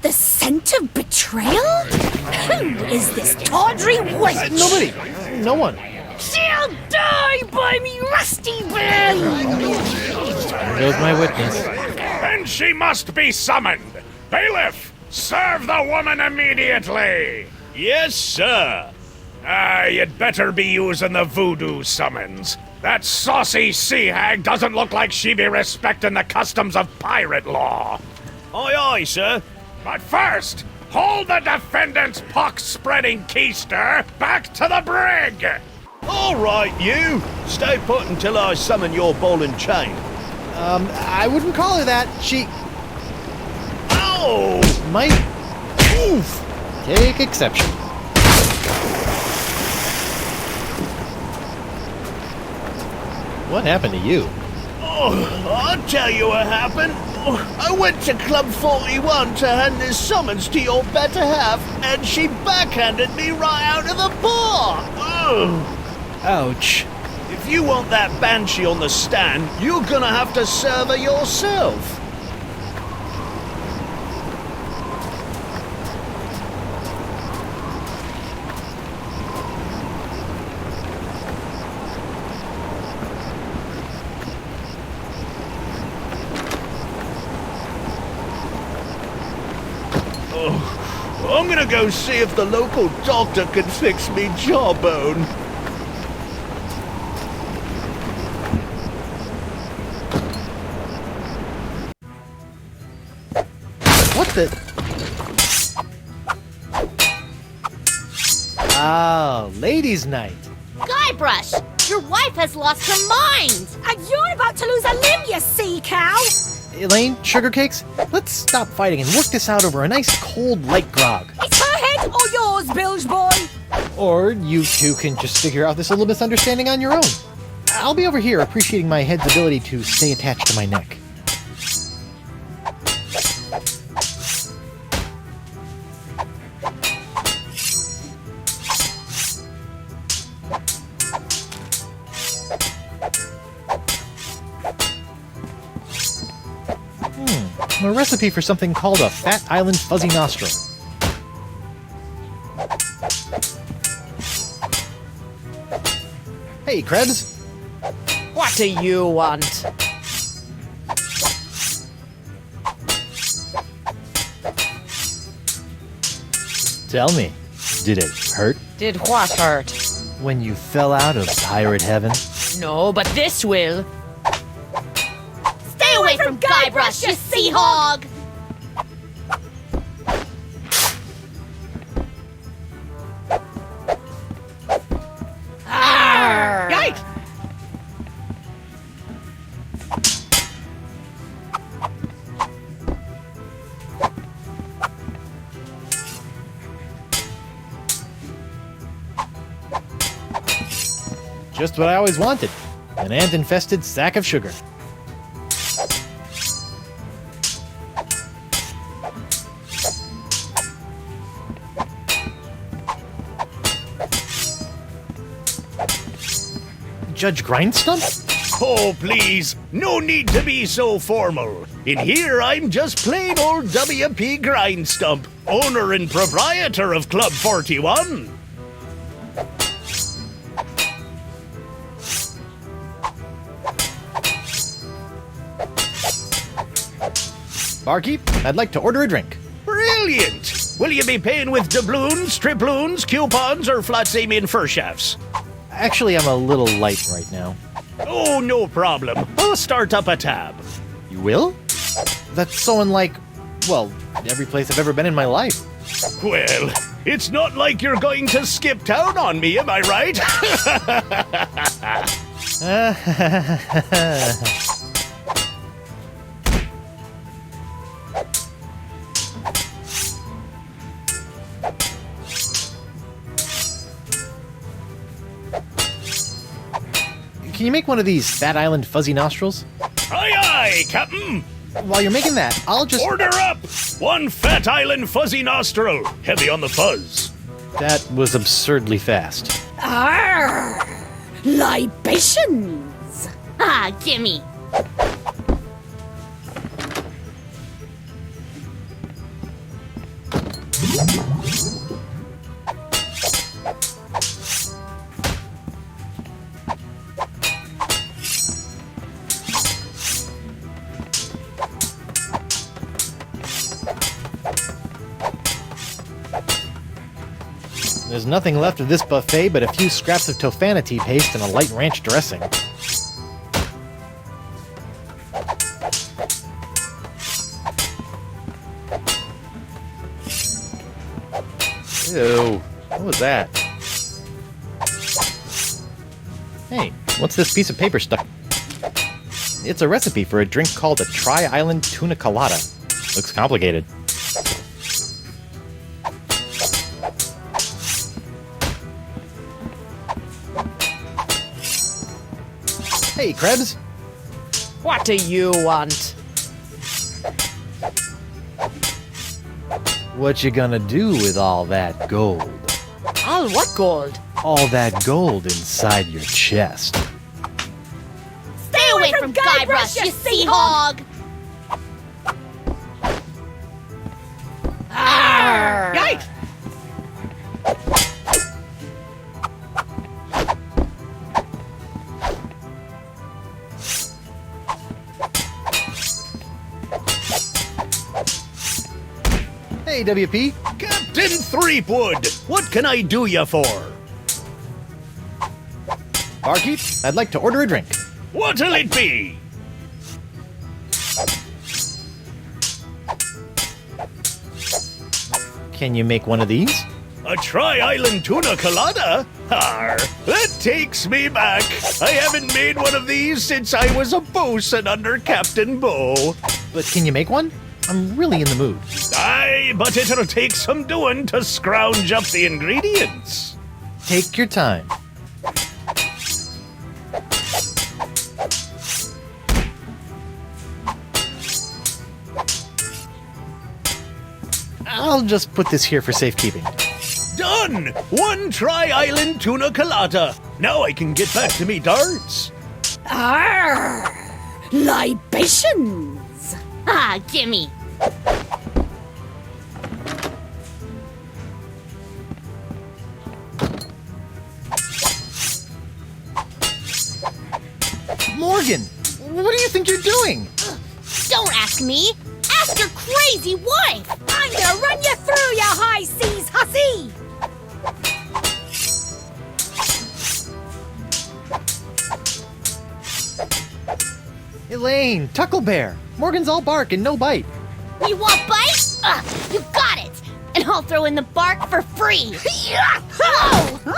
The scent of betrayal? Who is this tawdry wench? Nobody. No one. She'll die by me rusty bell! There goes my witness. Then she must be summoned. Bailiff, serve the woman immediately. Yes, sir. You'd better be using the voodoo summons. That saucy sea hag doesn't look like she be respecting the customs of pirate law. Aye, aye, sir. But first, hold the defendant's pox-spreading keister back to the brig! All right, you. Stay put until I summon your ball and chain. I wouldn't call her that. She Ow! might take exception. What happened to you? Oh, I'll tell you what happened. I went to Club 41 to hand this summons to your better half, and she backhanded me right out of the bar. Ugh. Ouch. If you want that banshee on the stand, you're gonna have to serve her yourself. I'm gonna go see if the local doctor can fix me jawbone. What the? Oh, ladies' night. GuyBrush, your wife has lost her mind. And you're about to lose a limb, you sea cow! Elaine, sugar cakes, let's stop fighting and work this out over a nice cold light grog. It's her head or yours, bilge boy! Or you two can just figure out this little misunderstanding on your own. I'll be over here appreciating my head's ability to stay attached to my neck. A recipe for something called a Fat Island Fuzzy Nostril. Hey, Krebs. What do you want? Tell me, did it hurt Did what hurt? when you fell out of pirate heaven? No, but this will. Stay away from GuyBrush, you sea hog! Yikes! Just what I always wanted. An ant-infested sack of sugar. Judge Grindstump? Oh, please, no need to be so formal. In here, I'm just plain old W.P. Grindstump, owner and proprietor of Club 41. Barkeep, I'd like to order a drink. Brilliant! Will you be paying with doubloons, triploons, coupons, or flat seam-in first shafts? Actually, I'm a little light right now. Oh, no problem. I'll start up a tab. You will? That's so unlike, well, every place I've ever been in my life. Well, it's not like you're going to skip town on me, am I right? Can you make one of these Fat Island Fuzzy Nostrils? Aye, aye, Captain. While you're making that, I'll just... Order up! One Fat Island Fuzzy Nostril, heavy on the fuzz. That was absurdly fast. Arr! Libations! Ah, gimme. There's nothing left of this buffet but a few scraps of tofanity paste and a light ranch dressing. Ew, what was that? Hey, what's this piece of paper stuck? It's a recipe for a drink called a Tri-Island Tuna Colada. Looks complicated. Hey, Krebs. What do you want? What you gonna do with all that gold? All what gold? All that gold inside your chest. Stay away from GuyBrush, you sea hog! Yikes! Hey, WP. Captain Threepwood, what can I do you for? Barkeep, I'd like to order a drink. What'll it be? Can you make one of these? A Tri-Island Tuna Colada? Arr, that takes me back. I haven't made one of these since I was a bosun under Captain Bo. But can you make one? I'm really in the mood. Aye, but it'll take some doing to scrounge up the ingredients. Take your time. I'll just put this here for safekeeping. Done! One Tri-Island Tuna Colada. Now I can get back to me darts. Arr! Libations! Ah, gimme. Morgan, what do you think you're doing? Don't ask me. Ask your crazy wife. I'm gonna run you through, you high seas hussy! Elaine, Tucklebear. Morgan's all bark and no bite. You want bite? You got it. And I'll throw in the bark for free. Whoa!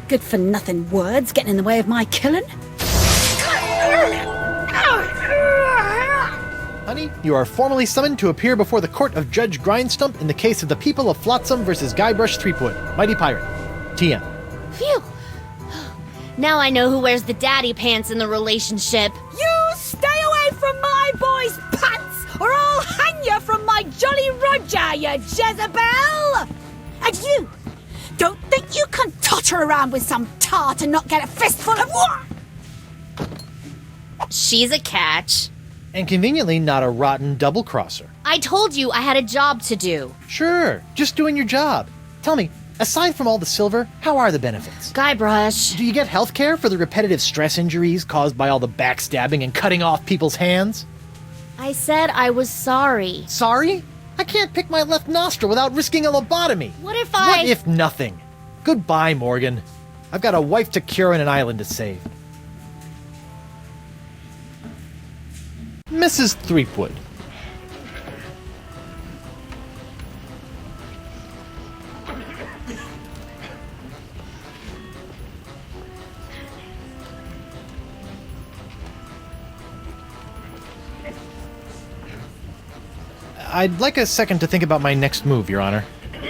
Good for nothing words getting in the way of my killing. Honey, you are formally summoned to appear before the court of Judge Grindstump in the case of the people of Flotsam versus GuyBrush Threepwood, Mighty Pirate. TM. Phew. Now I know who wears the daddy pants in the relationship. You stay away from my boy's pants, or I'll hang you from my Jolly Roger, you Jezebel! And you, don't think you can totter around with some tart and not get a fistful of what? She's a catch. And conveniently not a rotten double-crosser. I told you I had a job to do. Sure, just doing your job. Tell me, aside from all the silver, how are the benefits? GuyBrush. Do you get health care for the repetitive stress injuries caused by all the backstabbing and cutting off people's hands? I said I was sorry. Sorry? I can't pick my left nostril without risking a lobotomy. What if What if nothing? Goodbye, Morgan. I've got a wife to cure and an island to save. Mrs. Threepwood. I'd like a second to think about my next move, Your Honor.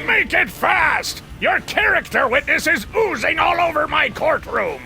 Make it fast! Your character witness is oozing all over my courtroom!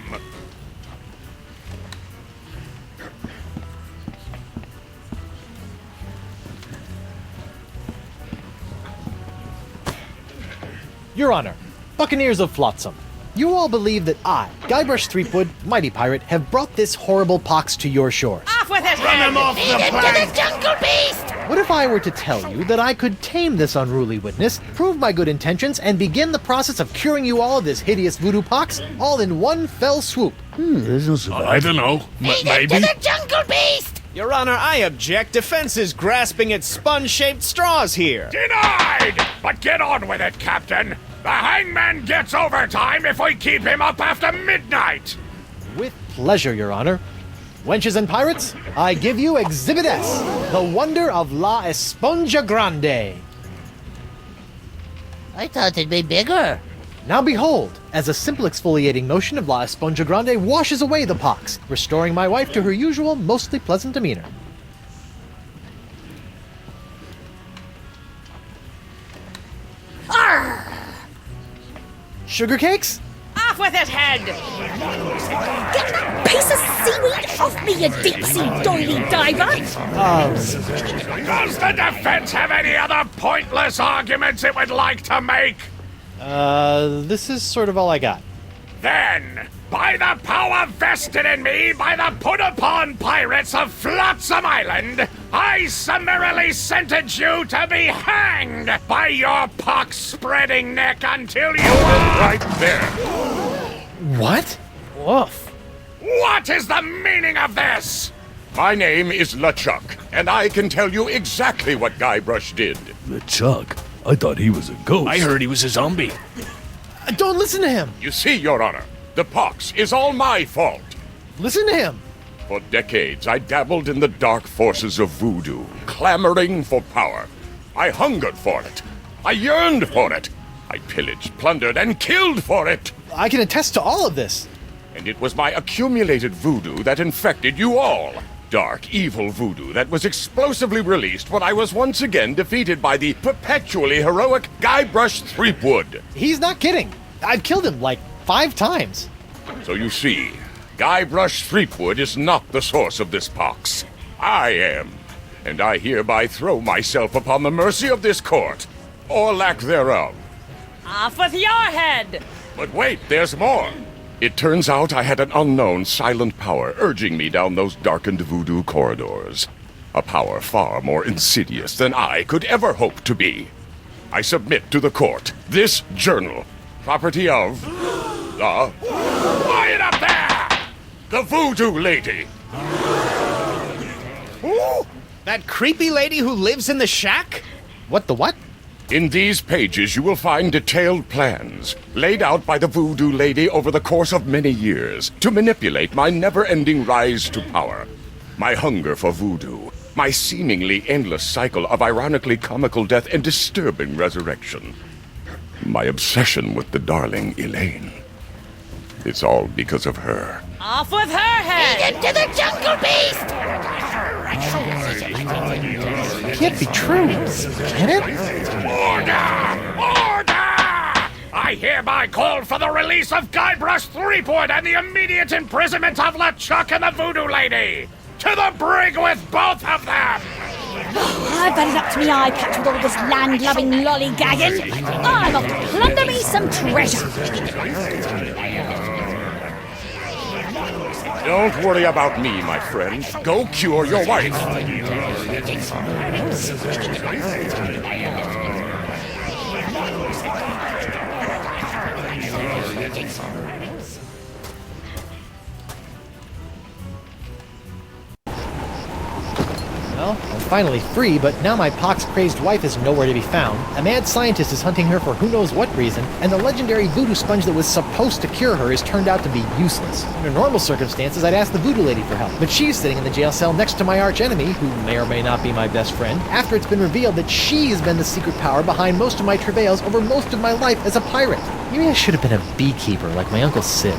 Your Honor, Buccaneers of Flotsam, you all believe that I, GuyBrush Threepwood, Mighty Pirate, have brought this horrible pox to your shores. Off with his Run him off the plank! jungle beast! What if I were to tell you that I could tame this unruly witness, prove my good intentions, and begin the process of curing you all of this hideous voodoo pox, all in one fell swoop? I don't know. Maybe? jungle beast! Your Honor, I object. Defense is grasping at sponge-shaped straws here. Denied! But get on with it, Captain! The hangman gets overtime if we keep him up after midnight! With pleasure, Your Honor. Wenches and pirates, I give you Exhibit S, the wonder of La Esponja Grande. I thought it'd be bigger. Now behold, as a simple exfoliating motion of La Esponja Grande washes away the pox, restoring my wife to her usual, mostly pleasant demeanor. Arr! Sugar cakes? Off with his head! Get that piece of seaweed off me, you deep-sea doily diver! Does the defense have any other pointless arguments it would like to make? This is sort of all I got. Then, by the power vested in me by the put-upon pirates of Flotsam Island, I summarily sentence you to be hanged by your pox-spreading neck until you are... Right there. What? Woof. What is the meaning of this? My name is LeChuck, and I can tell you exactly what GuyBrush did. LeChuck? I thought he was a ghost. I heard he was a zombie. Don't listen to him! You see, Your Honor, the pox is all my fault. Listen to him! For decades, I dabbled in the dark forces of voodoo, clamoring for power. I hungered for it. I yearned for it. I pillaged, plundered, and killed for it. I can attest to all of this. And it was my accumulated voodoo that infected you all. Dark, evil voodoo that was explosively released when I was once again defeated by the perpetually heroic GuyBrush Threepwood. He's not kidding. I've killed him like 5 times. So you see, GuyBrush Threepwood is not the source of this pox. I am. And I hereby throw myself upon the mercy of this court, or lack thereof. Off with your head! But wait, there's more. It turns out I had an unknown silent power urging me down those darkened voodoo corridors. A power far more insidious than I could ever hope to be. I submit to the court this journal, property of the... Quiet up there! The Voodoo Lady. Ooh, that creepy lady who lives in the shack? What the what? In these pages, you will find detailed plans laid out by the Voodoo Lady over the course of many years to manipulate my never-ending rise to power, my hunger for voodoo, my seemingly endless cycle of ironically comical death and disturbing resurrection, my obsession with the darling Elaine. It's all because of her. Off with her head! Into the jungle beast! It can't be true. Can it? Order! Order! I hereby call for the release of GuyBrush Threepwood and the immediate imprisonment of LeChuck and the Voodoo Lady! To the brig with both of them! I've had it up to me eye patch with all this land-loving lollygagging. I'm off to plunder me some treasure. Don't worry about me, my friend. Go cure your wife. Well, I'm finally free, but now my pox-crazed wife is nowhere to be found. A mad scientist is hunting her for who knows what reason, and the legendary voodoo sponge that was supposed to cure her has turned out to be useless. Under normal circumstances, I'd ask the voodoo lady for help, but she's sitting in the jail cell next to my archenemy, who may or may not be my best friend, after it's been revealed that she has been the secret power behind most of my travails over most of my life as a pirate. Maybe I should have been a beekeeper like my Uncle Sid.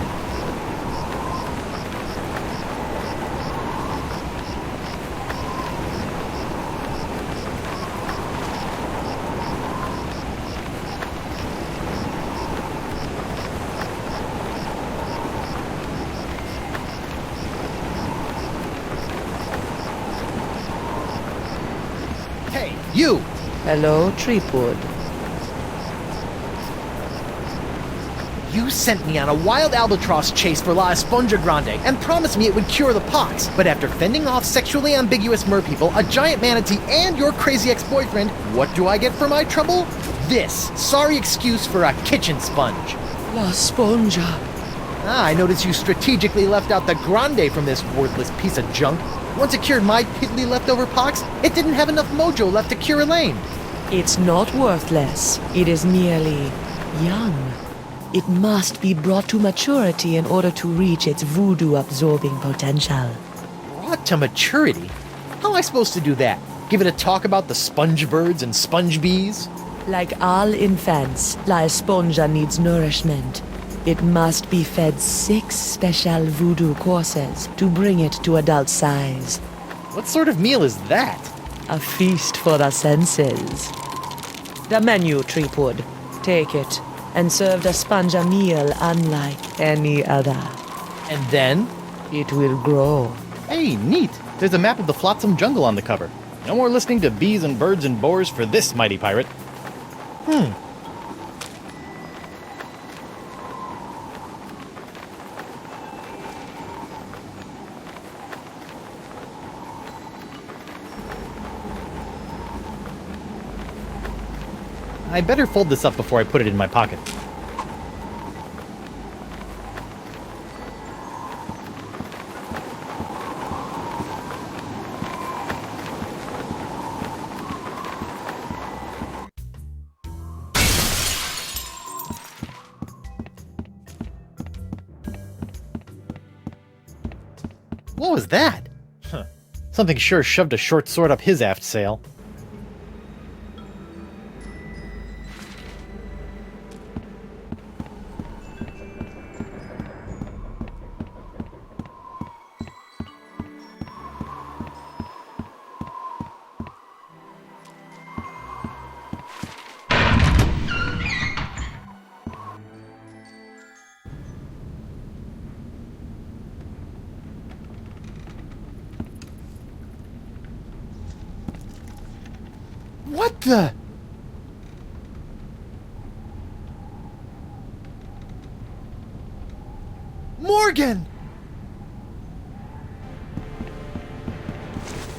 Hey, you! Hello, Threepwood. You sent me on a wild albatross chase for La Esponja Grande and promised me it would cure the pox. But after fending off sexually ambiguous merpeople, a giant manatee, and your crazy ex-boyfriend, what do I get for my trouble? This sorry excuse for a kitchen sponge. La Sponja. Ah, I noticed you strategically left out the Grande from this worthless piece of junk. Once it cured my piddly leftover pox, it didn't have enough mojo left to cure Elaine. It's not worthless. It is merely young. It must be brought to maturity in order to reach its voodoo-absorbing potential. Brought to maturity? How am I supposed to do that? Give it a talk about the sponge birds and sponge bees? Like all infants, La Esponja needs nourishment. It must be fed 6 special voodoo courses to bring it to adult size. What sort of meal is that? A feast for the senses. The menu, Threepwood. Take it, and serve the sponge a meal unlike any other. And then? It will grow. Hey, neat. There's a map of the Flotsam Jungle on the cover. No more listening to bees and birds and boars for this mighty pirate. I better fold this up before I put it in my pocket. What was that? Something sure shoved a short sword up his aft sail. What the? Morgan!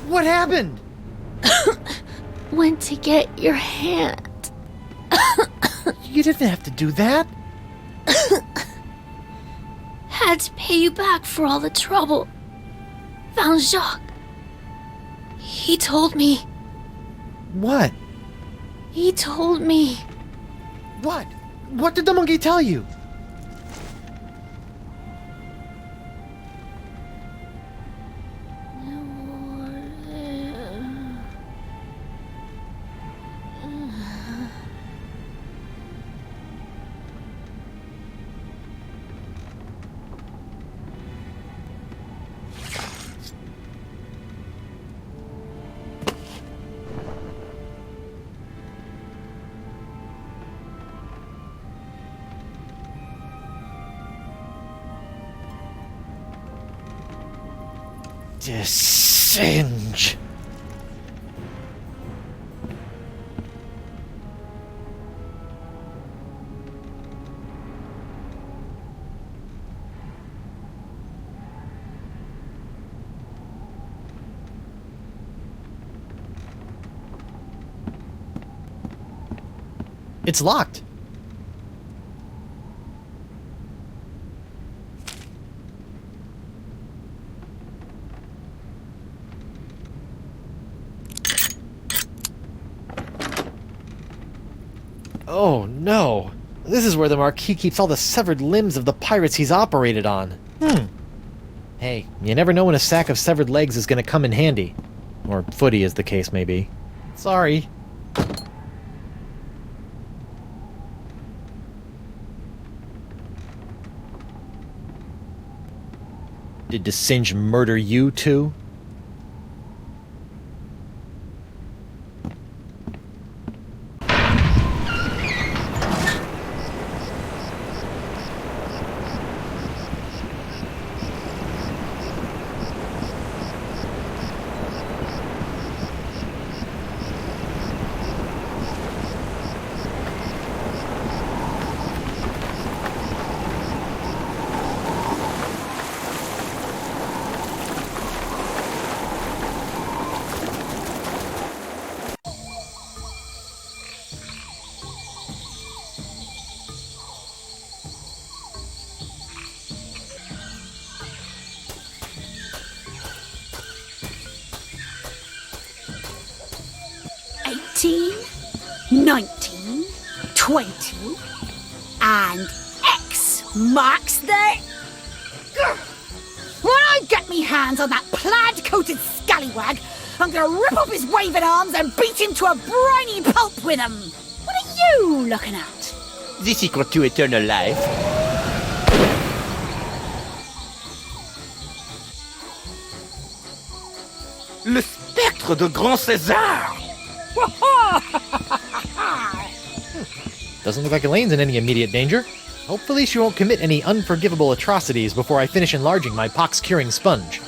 What happened? Went to get your hand. You didn't have to do that. Had to pay you back for all the trouble. Found Jacques. He told me. What? He told me. What? What did the monkey tell you? Singe. It's locked. Oh no. This is where the Marquis keeps all the severed limbs of the pirates he's operated on. Hey, you never know when a sack of severed legs is gonna come in handy. Or footy, as the case may be. Sorry. Did Singe murder you too? $18, $19, $20, and X marks the... When I get me hands on that plaid-coated scallywag, I'm gonna rip up his waving arms and beat him to a briny pulp with them. What you looking at? The secret to eternal life. Le spectre de Grand César! Doesn't look like Elaine's in any immediate danger. Hopefully she won't commit any unforgivable atrocities before I finish enlarging my pox-curing sponge.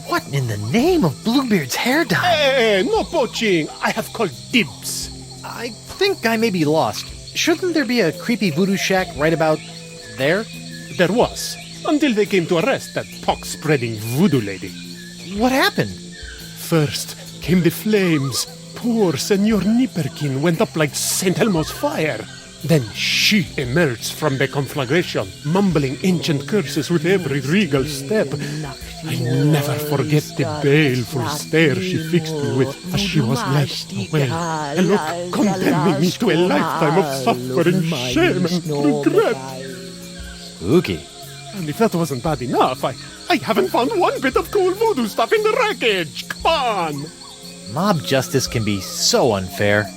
What in the name of Bluebeard's hair dye? Hey, no poaching. I have called dibs. I think I may be lost. Shouldn't there be a creepy voodoo shack right about there? There was, until they came to arrest that pox-spreading voodoo lady. What happened? First came the flames. Poor Senor Nipperkin went up like St. Elmo's fire. Then she emerged from the conflagration, mumbling ancient curses with every regal step. I never forget the baleful stare she fixed me with as she was led away. A look condemning me to a lifetime of suffering, shame, and regret. Spooky. And if that wasn't bad enough, I haven't found one bit of cool voodoo stuff in the wreckage. Come on! Mob justice can be so unfair.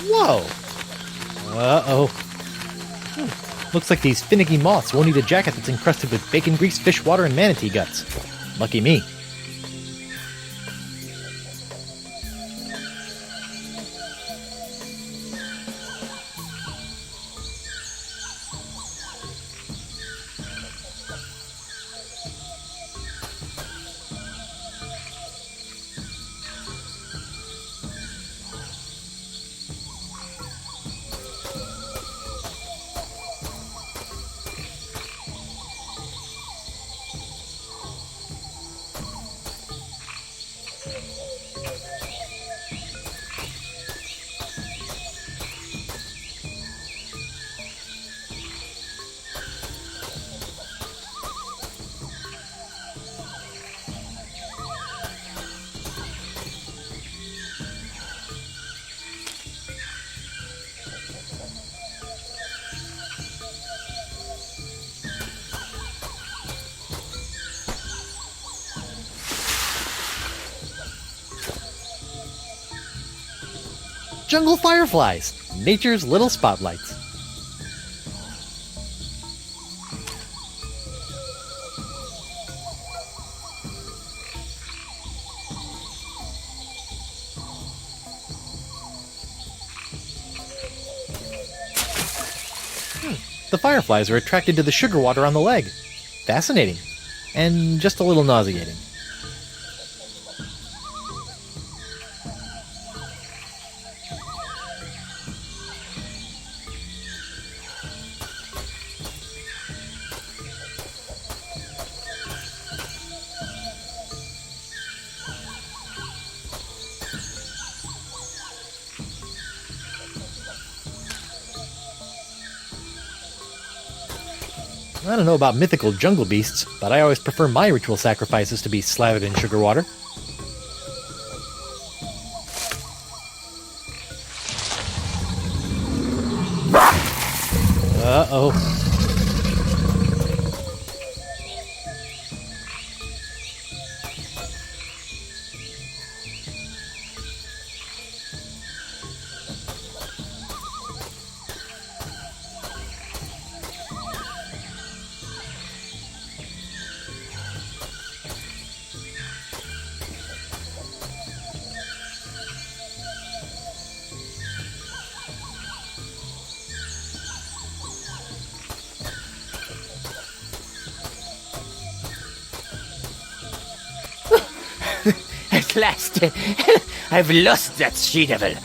Whoa! Uh-oh. Looks like these finicky moths won't eat a jacket that's encrusted with bacon grease, fish water, and manatee guts. Lucky me. Jungle fireflies, nature's little spotlights. The fireflies are attracted to the sugar water on the leg. Fascinating. And just a little nauseating. I don't know about mythical jungle beasts, but I always prefer my ritual sacrifices to be slathered in sugar water. Uh-oh. At last, I've lost that she-devil.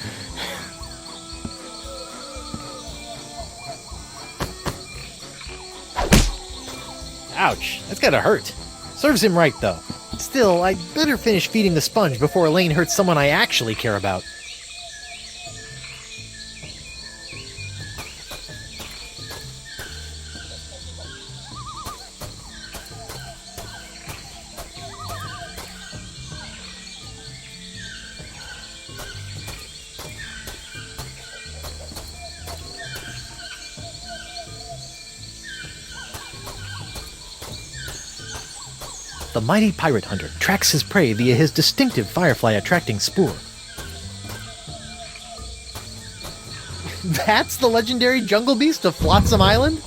Ouch, that's gotta hurt. Serves him right, though. Still, I'd better finish feeding the sponge before Elaine hurts someone I actually care about. The mighty pirate hunter tracks his prey via his distinctive firefly-attracting spoor. That's the legendary jungle beast of Flotsam Island?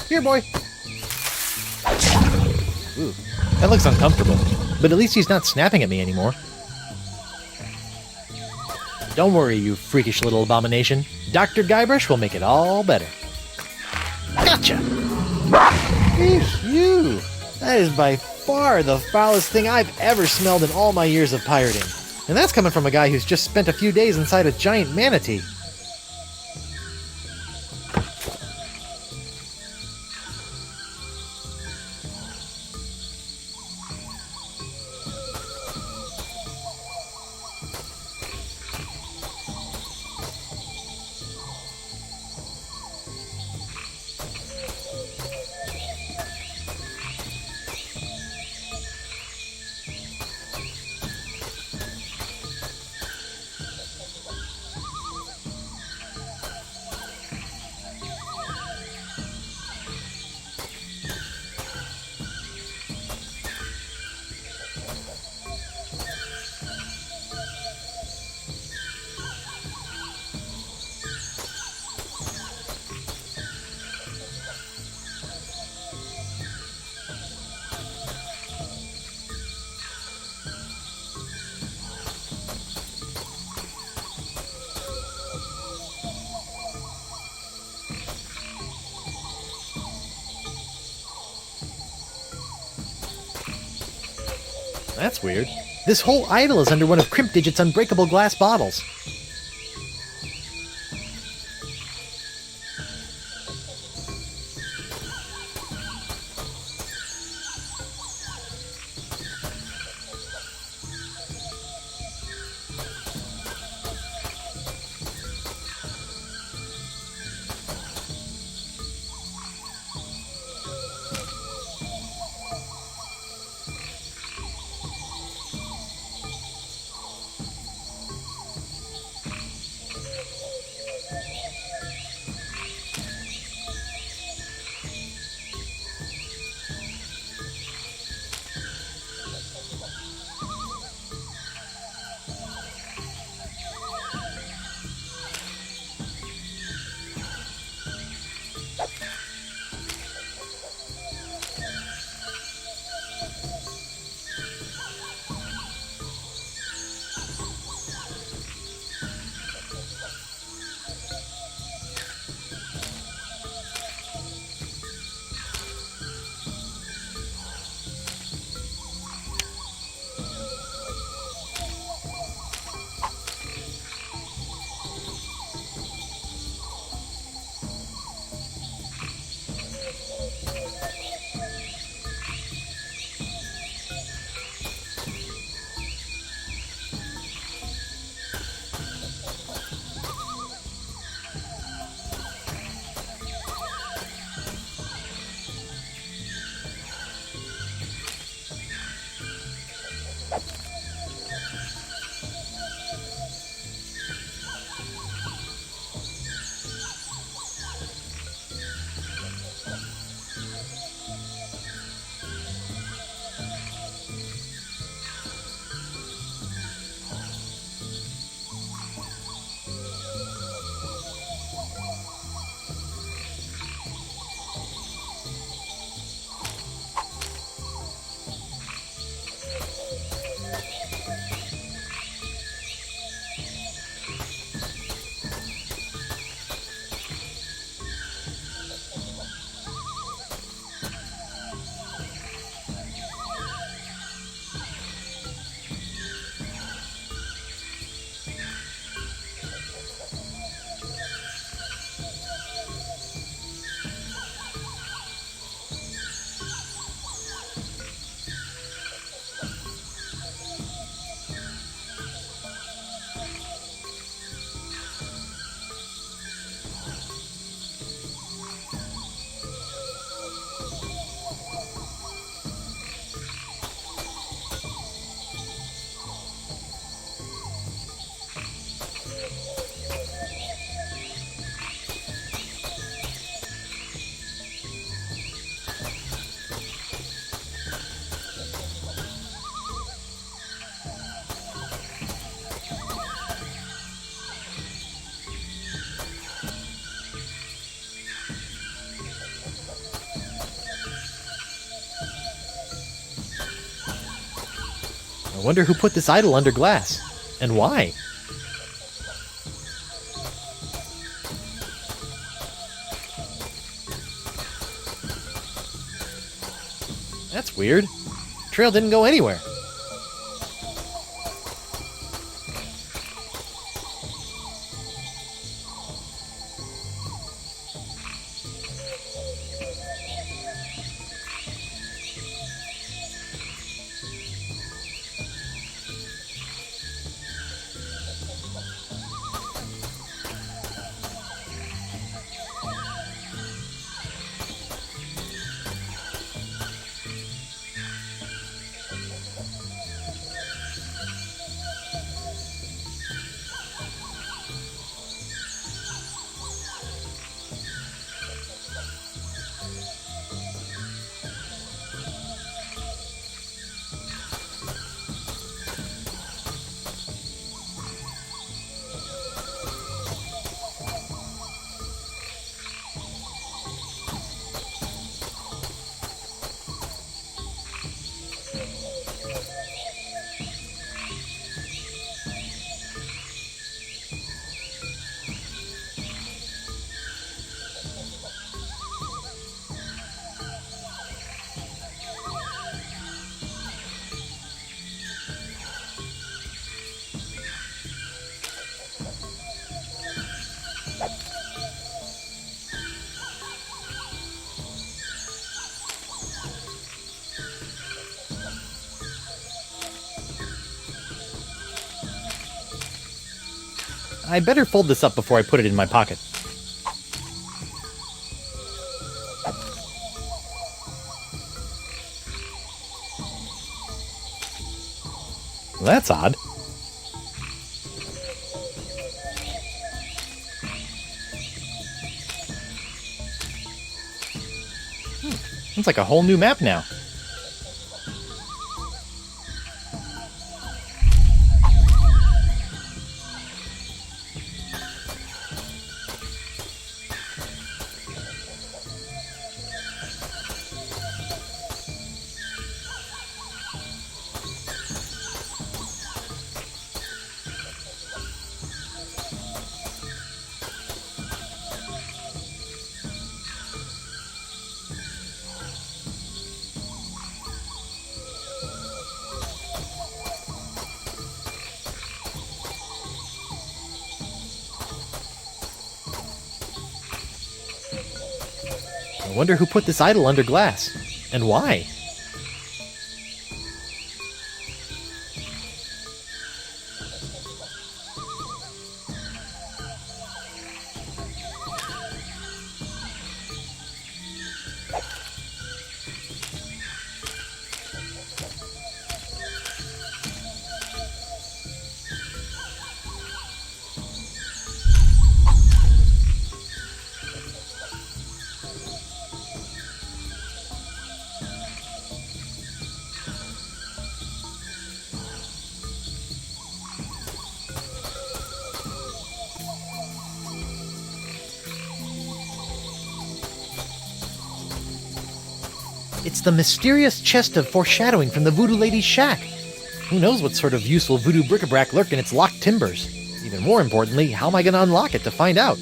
Here, boy. Ooh, that looks uncomfortable, but at least he's not snapping at me anymore. Don't worry, you freakish little abomination. Dr. GuyBrush will make it all better. Gotcha! Phew! That is by far the foulest thing I've ever smelled in all my years of pirating. And that's coming from a guy who's just spent a few days inside a giant manatee. That's weird. This whole idol is under one of Crimp Digit's unbreakable glass bottles. I wonder who put this idol under glass, and why? That's weird. Trail didn't go anywhere. I better fold this up before I put it in my pocket. Well, that's odd. It's like a whole new map now. I wonder who put this idol under glass, and why? It's the mysterious chest of foreshadowing from the Voodoo Lady's shack. Who knows what sort of useful voodoo bric-a-brac lurk in its locked timbers? Even more importantly, how am I going to unlock it to find out?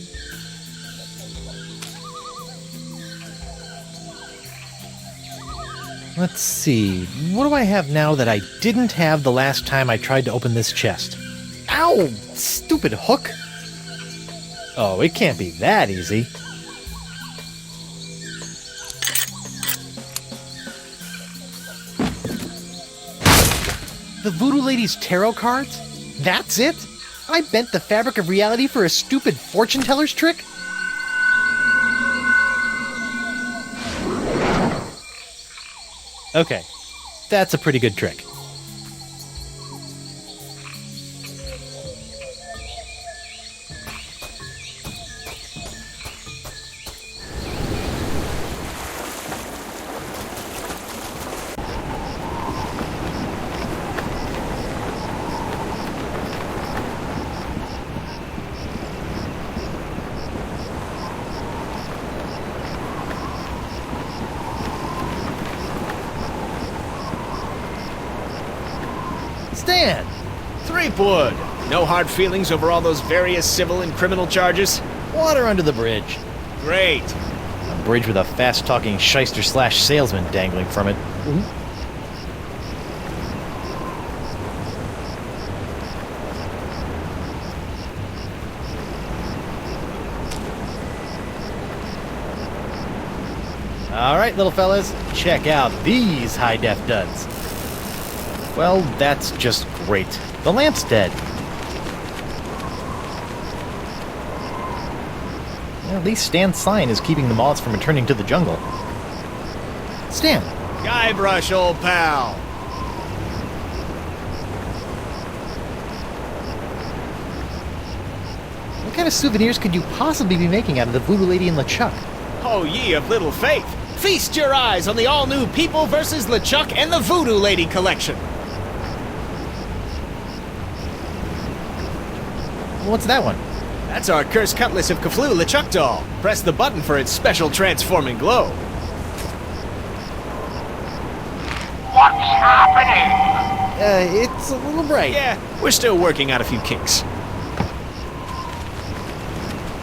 Let's see, what do I have now that I didn't have the last time I tried to open this chest? Ow! Stupid hook! Oh, it can't be that easy. The Voodoo Lady's tarot cards? That's it? I bent the fabric of reality for a stupid fortune teller's trick? Okay, that's a pretty good trick. Stan! Threepwood! No hard feelings over all those various civil and criminal charges? Water under the bridge. Great. A bridge with a fast-talking shyster/salesman dangling from it. Alright, little fellas, check out these high-def duds. Well, that's just great. The lamp's dead. At least Stan's sign is keeping the moths from returning to the jungle. Stan! GuyBrush, old pal! What kind of souvenirs could you possibly be making out of the Voodoo Lady and LeChuck? Oh, ye of little faith! Feast your eyes on the all-new People vs. LeChuck and the Voodoo Lady collection! What's that one? That's our cursed cutlass of Cthulhu LeChuck doll. Press the button for its special transforming glow. What's happening? It's a little bright. Yeah, we're still working out a few kinks.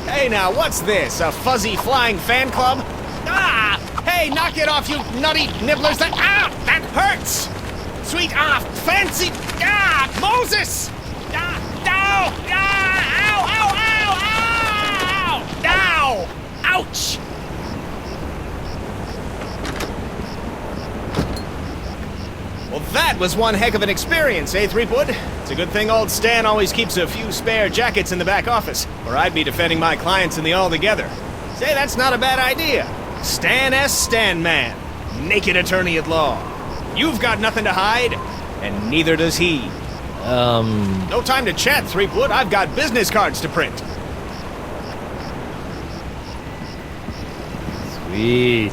Hey now, what's this? A fuzzy flying fan club? Ah! Hey, knock it off, you nutty nibblers! That hurts! Sweet, fancy, Moses! Ow! Ouch! Well, that was one heck of an experience, eh, Threepwood? It's a good thing old Stan always keeps a few spare jackets in the back office, or I'd be defending my clients in the Altogether. Say, that's not a bad idea. Stan S. Stanman, naked attorney at law. You've got nothing to hide, and neither does he. No time to chat, Threepwood. I've got business cards to print. Sweet.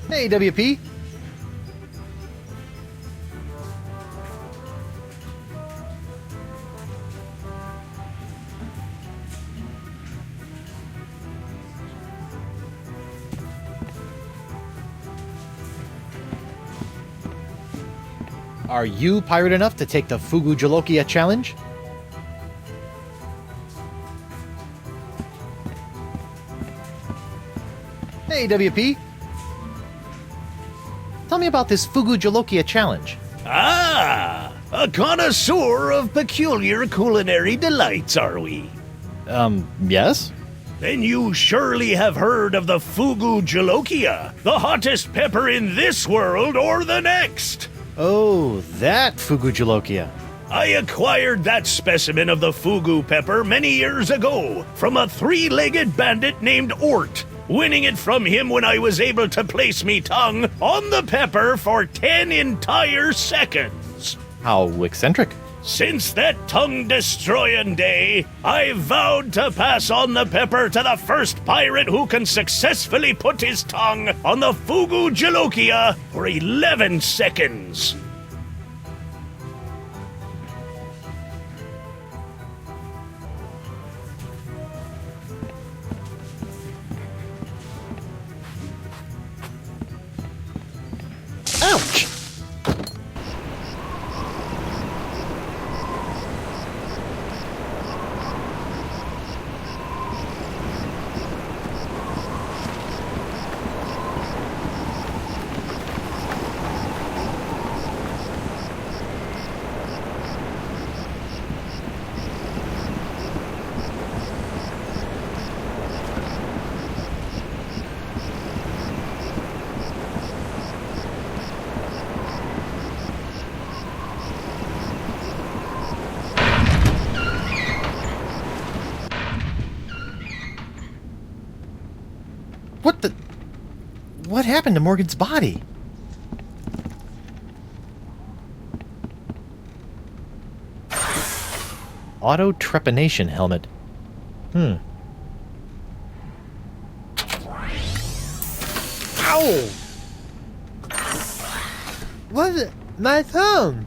Hey, WP. Are you pirate enough to take the Fugu Jalokia challenge? Hey, WP. Tell me about this Fugu Jalokia challenge. Ah, a connoisseur of peculiar culinary delights, are we? Yes? Then you surely have heard of the Fugu Jalokia, the hottest pepper in this world or the next. Oh, that Fugu Jalokia. I acquired that specimen of the Fugu pepper many years ago from a three-legged bandit named Ort, winning it from him when I was able to place me tongue on the pepper for 10 entire seconds. How eccentric. Since that tongue-destroying day, I vowed to pass on the pepper to the first pirate who can successfully put his tongue on the Fugu Jalokia for 11 seconds. Ouch! What happened to Morgan's body? Auto trepanation helmet. Ow! What's it? My thumb!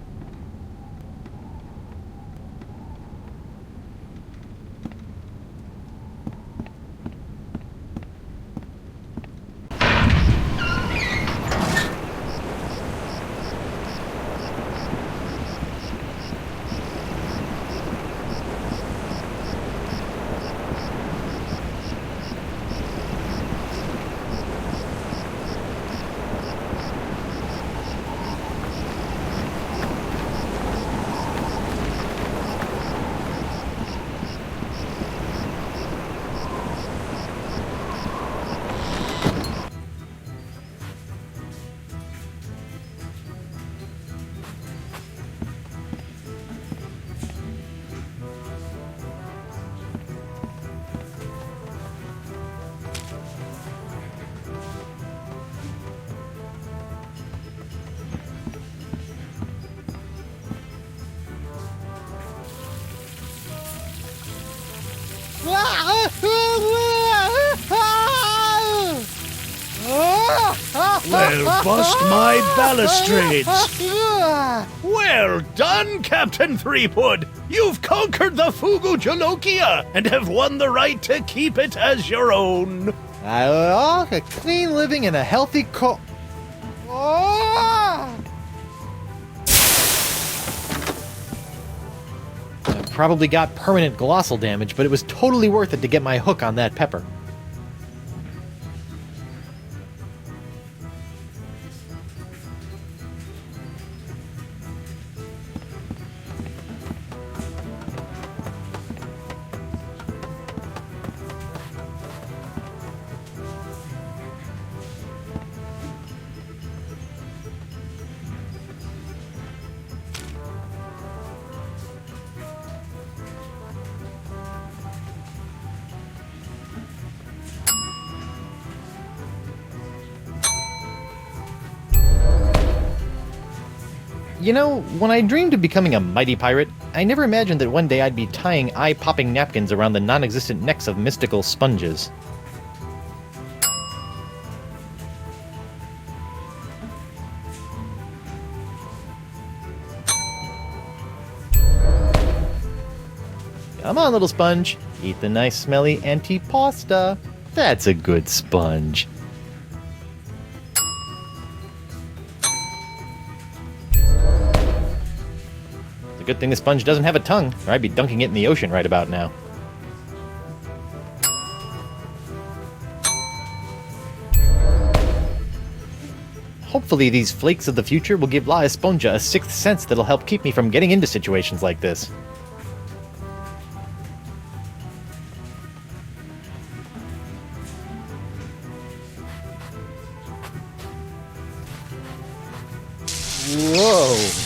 Well, bust my balustrades! Well done, Captain Threepwood! You've conquered the Fugu Jalokia and have won the right to keep it as your own. I like a clean living and a healthy I probably got permanent glossal damage, but it was totally worth it to get my hook on that pepper. You know, when I dreamed of becoming a mighty pirate, I never imagined that one day I'd be tying eye-popping napkins around the non-existent necks of mystical sponges. Come on, little sponge. Eat the nice, smelly antipasta. That's a good sponge. Good thing the sponge doesn't have a tongue, or I'd be dunking it in the ocean right about now. Hopefully these flakes of the future will give La Esponja a sixth sense that'll help keep me from getting into situations like this. Whoa!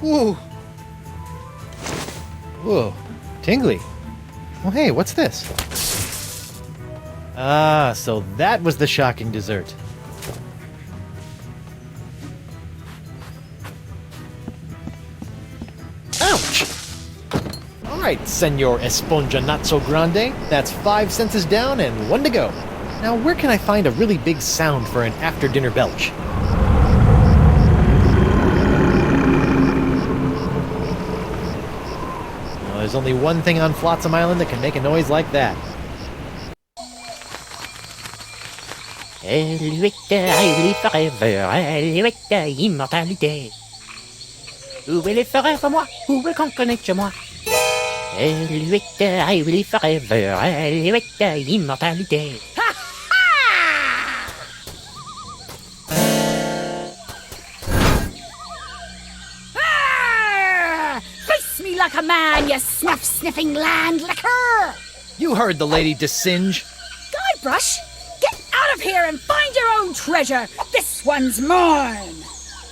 Whoa! Whoa. Tingly. Well, hey, what's this? Ah, so that was the shocking dessert. Ouch! Alright, Senor Esponja Not So Grande. That's 5 senses down and 1 to go. Now, where can I find a really big sound for an after-dinner belch? There's only one thing on Flotsam Island that can make a noise like that. Immortalité. Où est les forêts pour moi? Où est qu'on connaît chez moi? Immortalité. Like a man, you snuff-sniffing land licker! You heard the lady, Desinge. GuyBrush, get out of here and find your own treasure! This one's mine!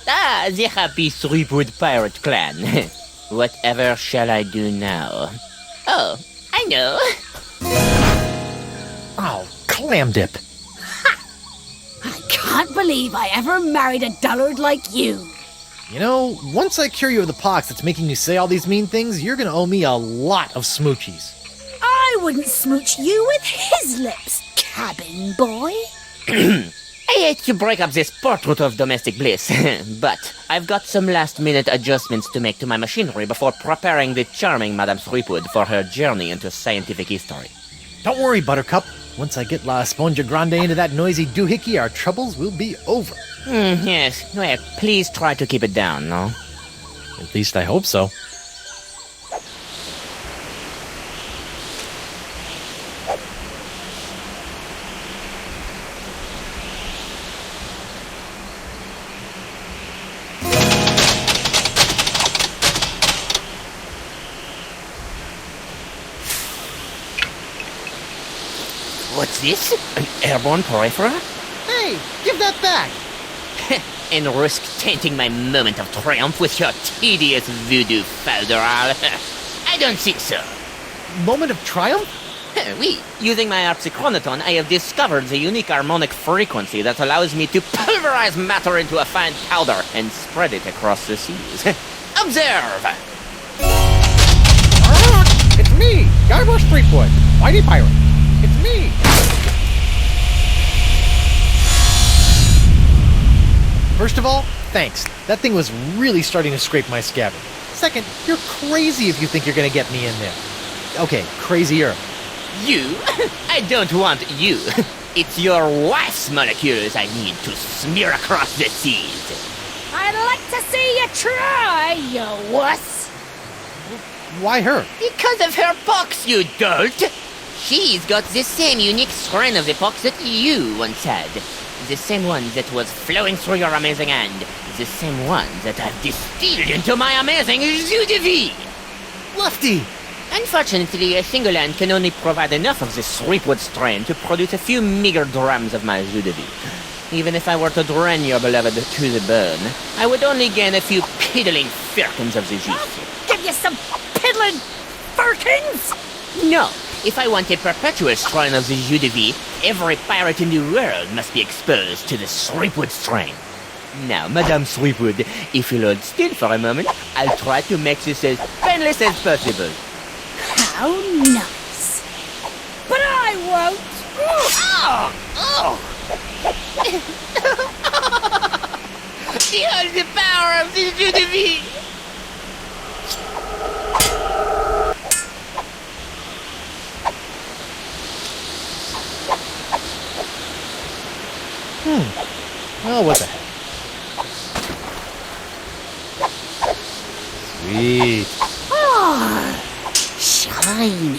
Ah, the happy Threepwood pirate clan. Whatever shall I do now? Oh, I know. Oh, clam dip. I can't believe I ever married a dullard like you. You know, once I cure you of the pox that's making you say all these mean things, you're gonna owe me a lot of smoochies. I wouldn't smooch you with his lips, cabin boy. I hate to break up this portrait of domestic bliss, but I've got some last-minute adjustments to make to my machinery before preparing the charming Madame Threepwood for her journey into scientific history. Don't worry, Buttercup. Once I get La Esponja Grande into that noisy doohickey, our troubles will be over. Yes. Well, please try to keep it down, no? At least I hope so. What's this? An airborne peripheral? Hey, give that back! And risk tainting my moment of triumph with your tedious voodoo fouderal? I don't think so. Moment of triumph? Oui, using my harpsichronoton, I have discovered the unique harmonic frequency that allows me to pulverize matter into a fine powder and spread it across the seas. Observe! It's me, GuyBrush Threepwood, Mighty Pirate. It's me! First of all, thanks. That thing was really starting to scrape my scabbard. Second, you're crazy if you think you're gonna get me in there. Okay, crazier. You? I don't want you. It's your wife's molecules I need to smear across the seas. I'd like to see you try, you wuss. Why her? Because of her pox, you dolt! She's got the same unique strain of the pox that you once had. The same one that was flowing through your amazing hand. The same one that I've distilled into my amazing jus de vie. Lefty! Unfortunately, a single hand can only provide enough of this Threepwood strain to produce a few meager drams of my jus de vie. Even if I were to drain your beloved to the bone, I would only gain a few piddling firkins of the jus. Give you some piddling firkins? No. If I want a perpetual strain of the jus de vie, every pirate in the world must be exposed to the Threepwood strain. Now, Madame Threepwood, if you'll hold still for a moment, I'll try to make this as painless as possible. How nice. But I won't. Behold the power of the jus de vie! Well, what the heck. Sweet. Shiny.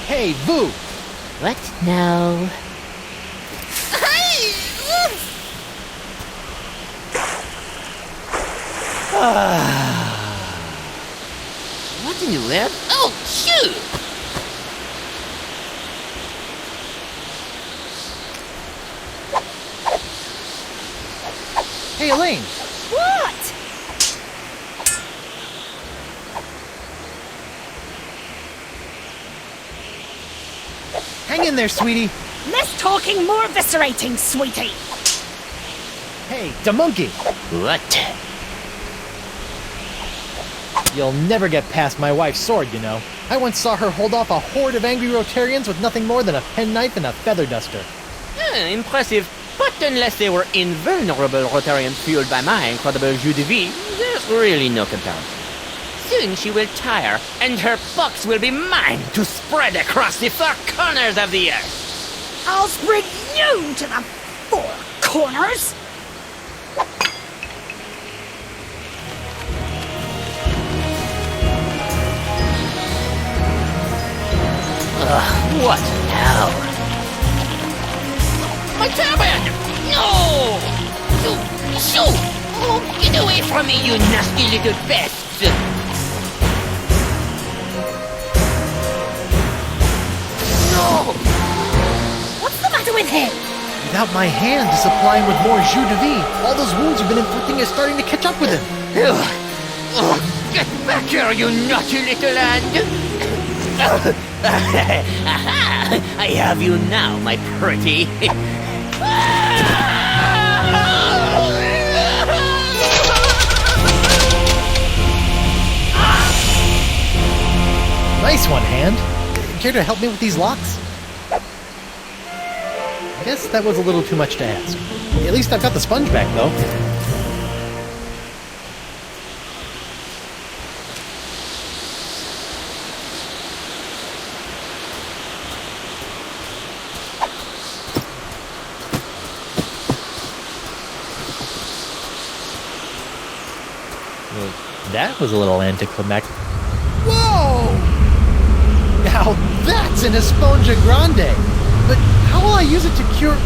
Hey, Boo! What now? What in the world? Oh, shoot! Hey, Elaine! What? Hang in there, sweetie! Less talking, more eviscerating, sweetie. Hey, the monkey! What? You'll never get past my wife's sword, you know. I once saw her hold off a horde of angry Rotarians with nothing more than a penknife and a feather duster. Impressive. But unless they were invulnerable Rotarians fueled by my incredible jus de vie, there's really no comparison. Soon she will tire, and her pox will be mine to spread across the four corners of the earth. I'll spread you to the four corners. What now? My turban! No! Shoo! Oh, get away from me, you nasty little pests! with him! Without my hand to supply him with more jus de vie, all those wounds you've been inflicting are starting to catch up with him. Get back here, you naughty little ant! I have you now, my pretty. Nice one, Hand. Care to help me with these locks? I guess that was a little too much to ask. At least I've got the sponge back, though. Well, that was a little anticlimactic. Whoa! Now that's an Esponja Grande! But how will I use it to cure...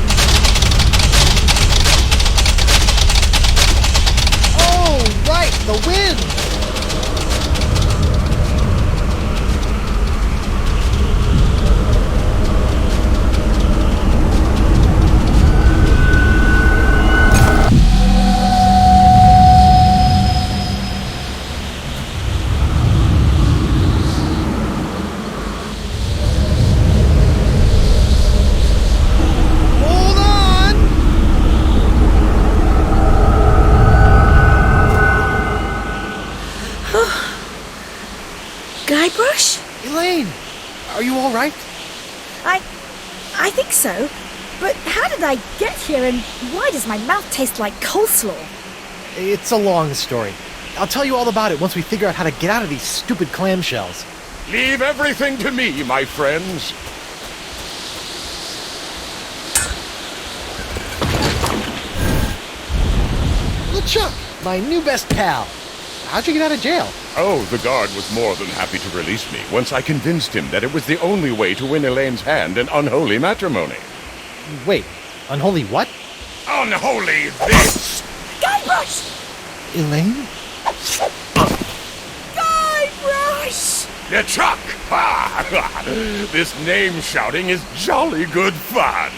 Oh, right, the wind! GuyBrush? Elaine, are you all right? I think so. But how did I get here and why does my mouth taste like coleslaw? It's a long story. I'll tell you all about it once we figure out how to get out of these stupid clamshells. Leave everything to me, my friends. LeChuck, my new best pal. How'd you get out of jail? Oh, the guard was more than happy to release me once I convinced him that it was the only way to win Elaine's hand in unholy matrimony. Wait, unholy what? Unholy this! GuyBrush! Elaine? GuyBrush! LeChuck! Ha! This name shouting is jolly good fun.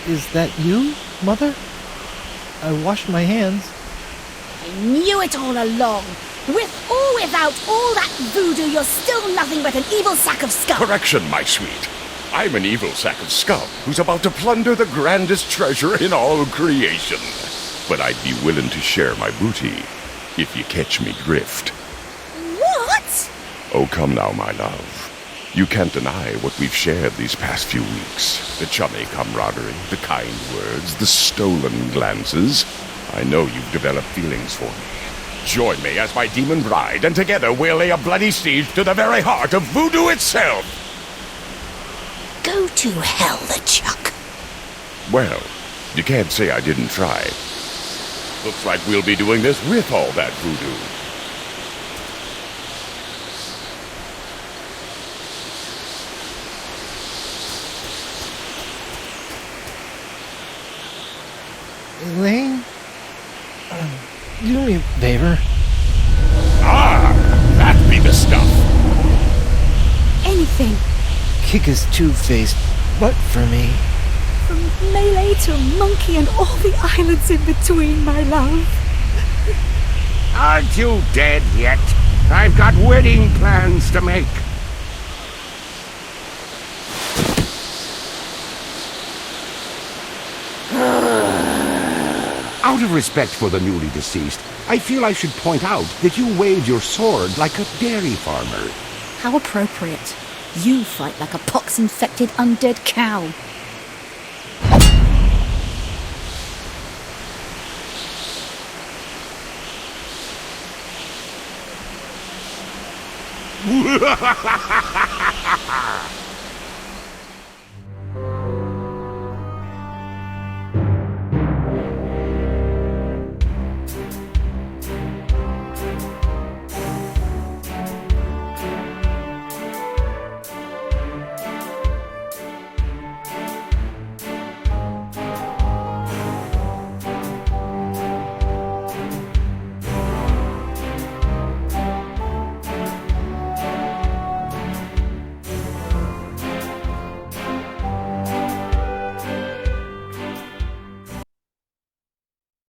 Is that you, Mother? I washed my hands. I knew it all along. With or without all that voodoo, you're still nothing but an evil sack of scum. Correction, my sweet. I'm an evil sack of scum who's about to plunder the grandest treasure in all creation. But I'd be willing to share my booty if you catch me drift. What? Oh, come now, my love. You can't deny what we've shared these past few weeks. The chummy camaraderie, the kind words, the stolen glances. I know you've developed feelings for me. Join me as my demon bride, and together we'll lay a bloody siege to the very heart of voodoo itself! Go to hell, LeChuck. Well, you can't say I didn't try. Looks like we'll be doing this with all that voodoo. Elaine? Do me a favor. Ah! That be the stuff! Anything. Kick his two-faced butt for me. From Melee to Monkey and all the islands in between, my love. Aren't you dead yet? I've got wedding plans to make. Out of respect for the newly deceased, I feel I should point out that you waved your sword like a dairy farmer. How appropriate. You fight like a pox-infected undead cow.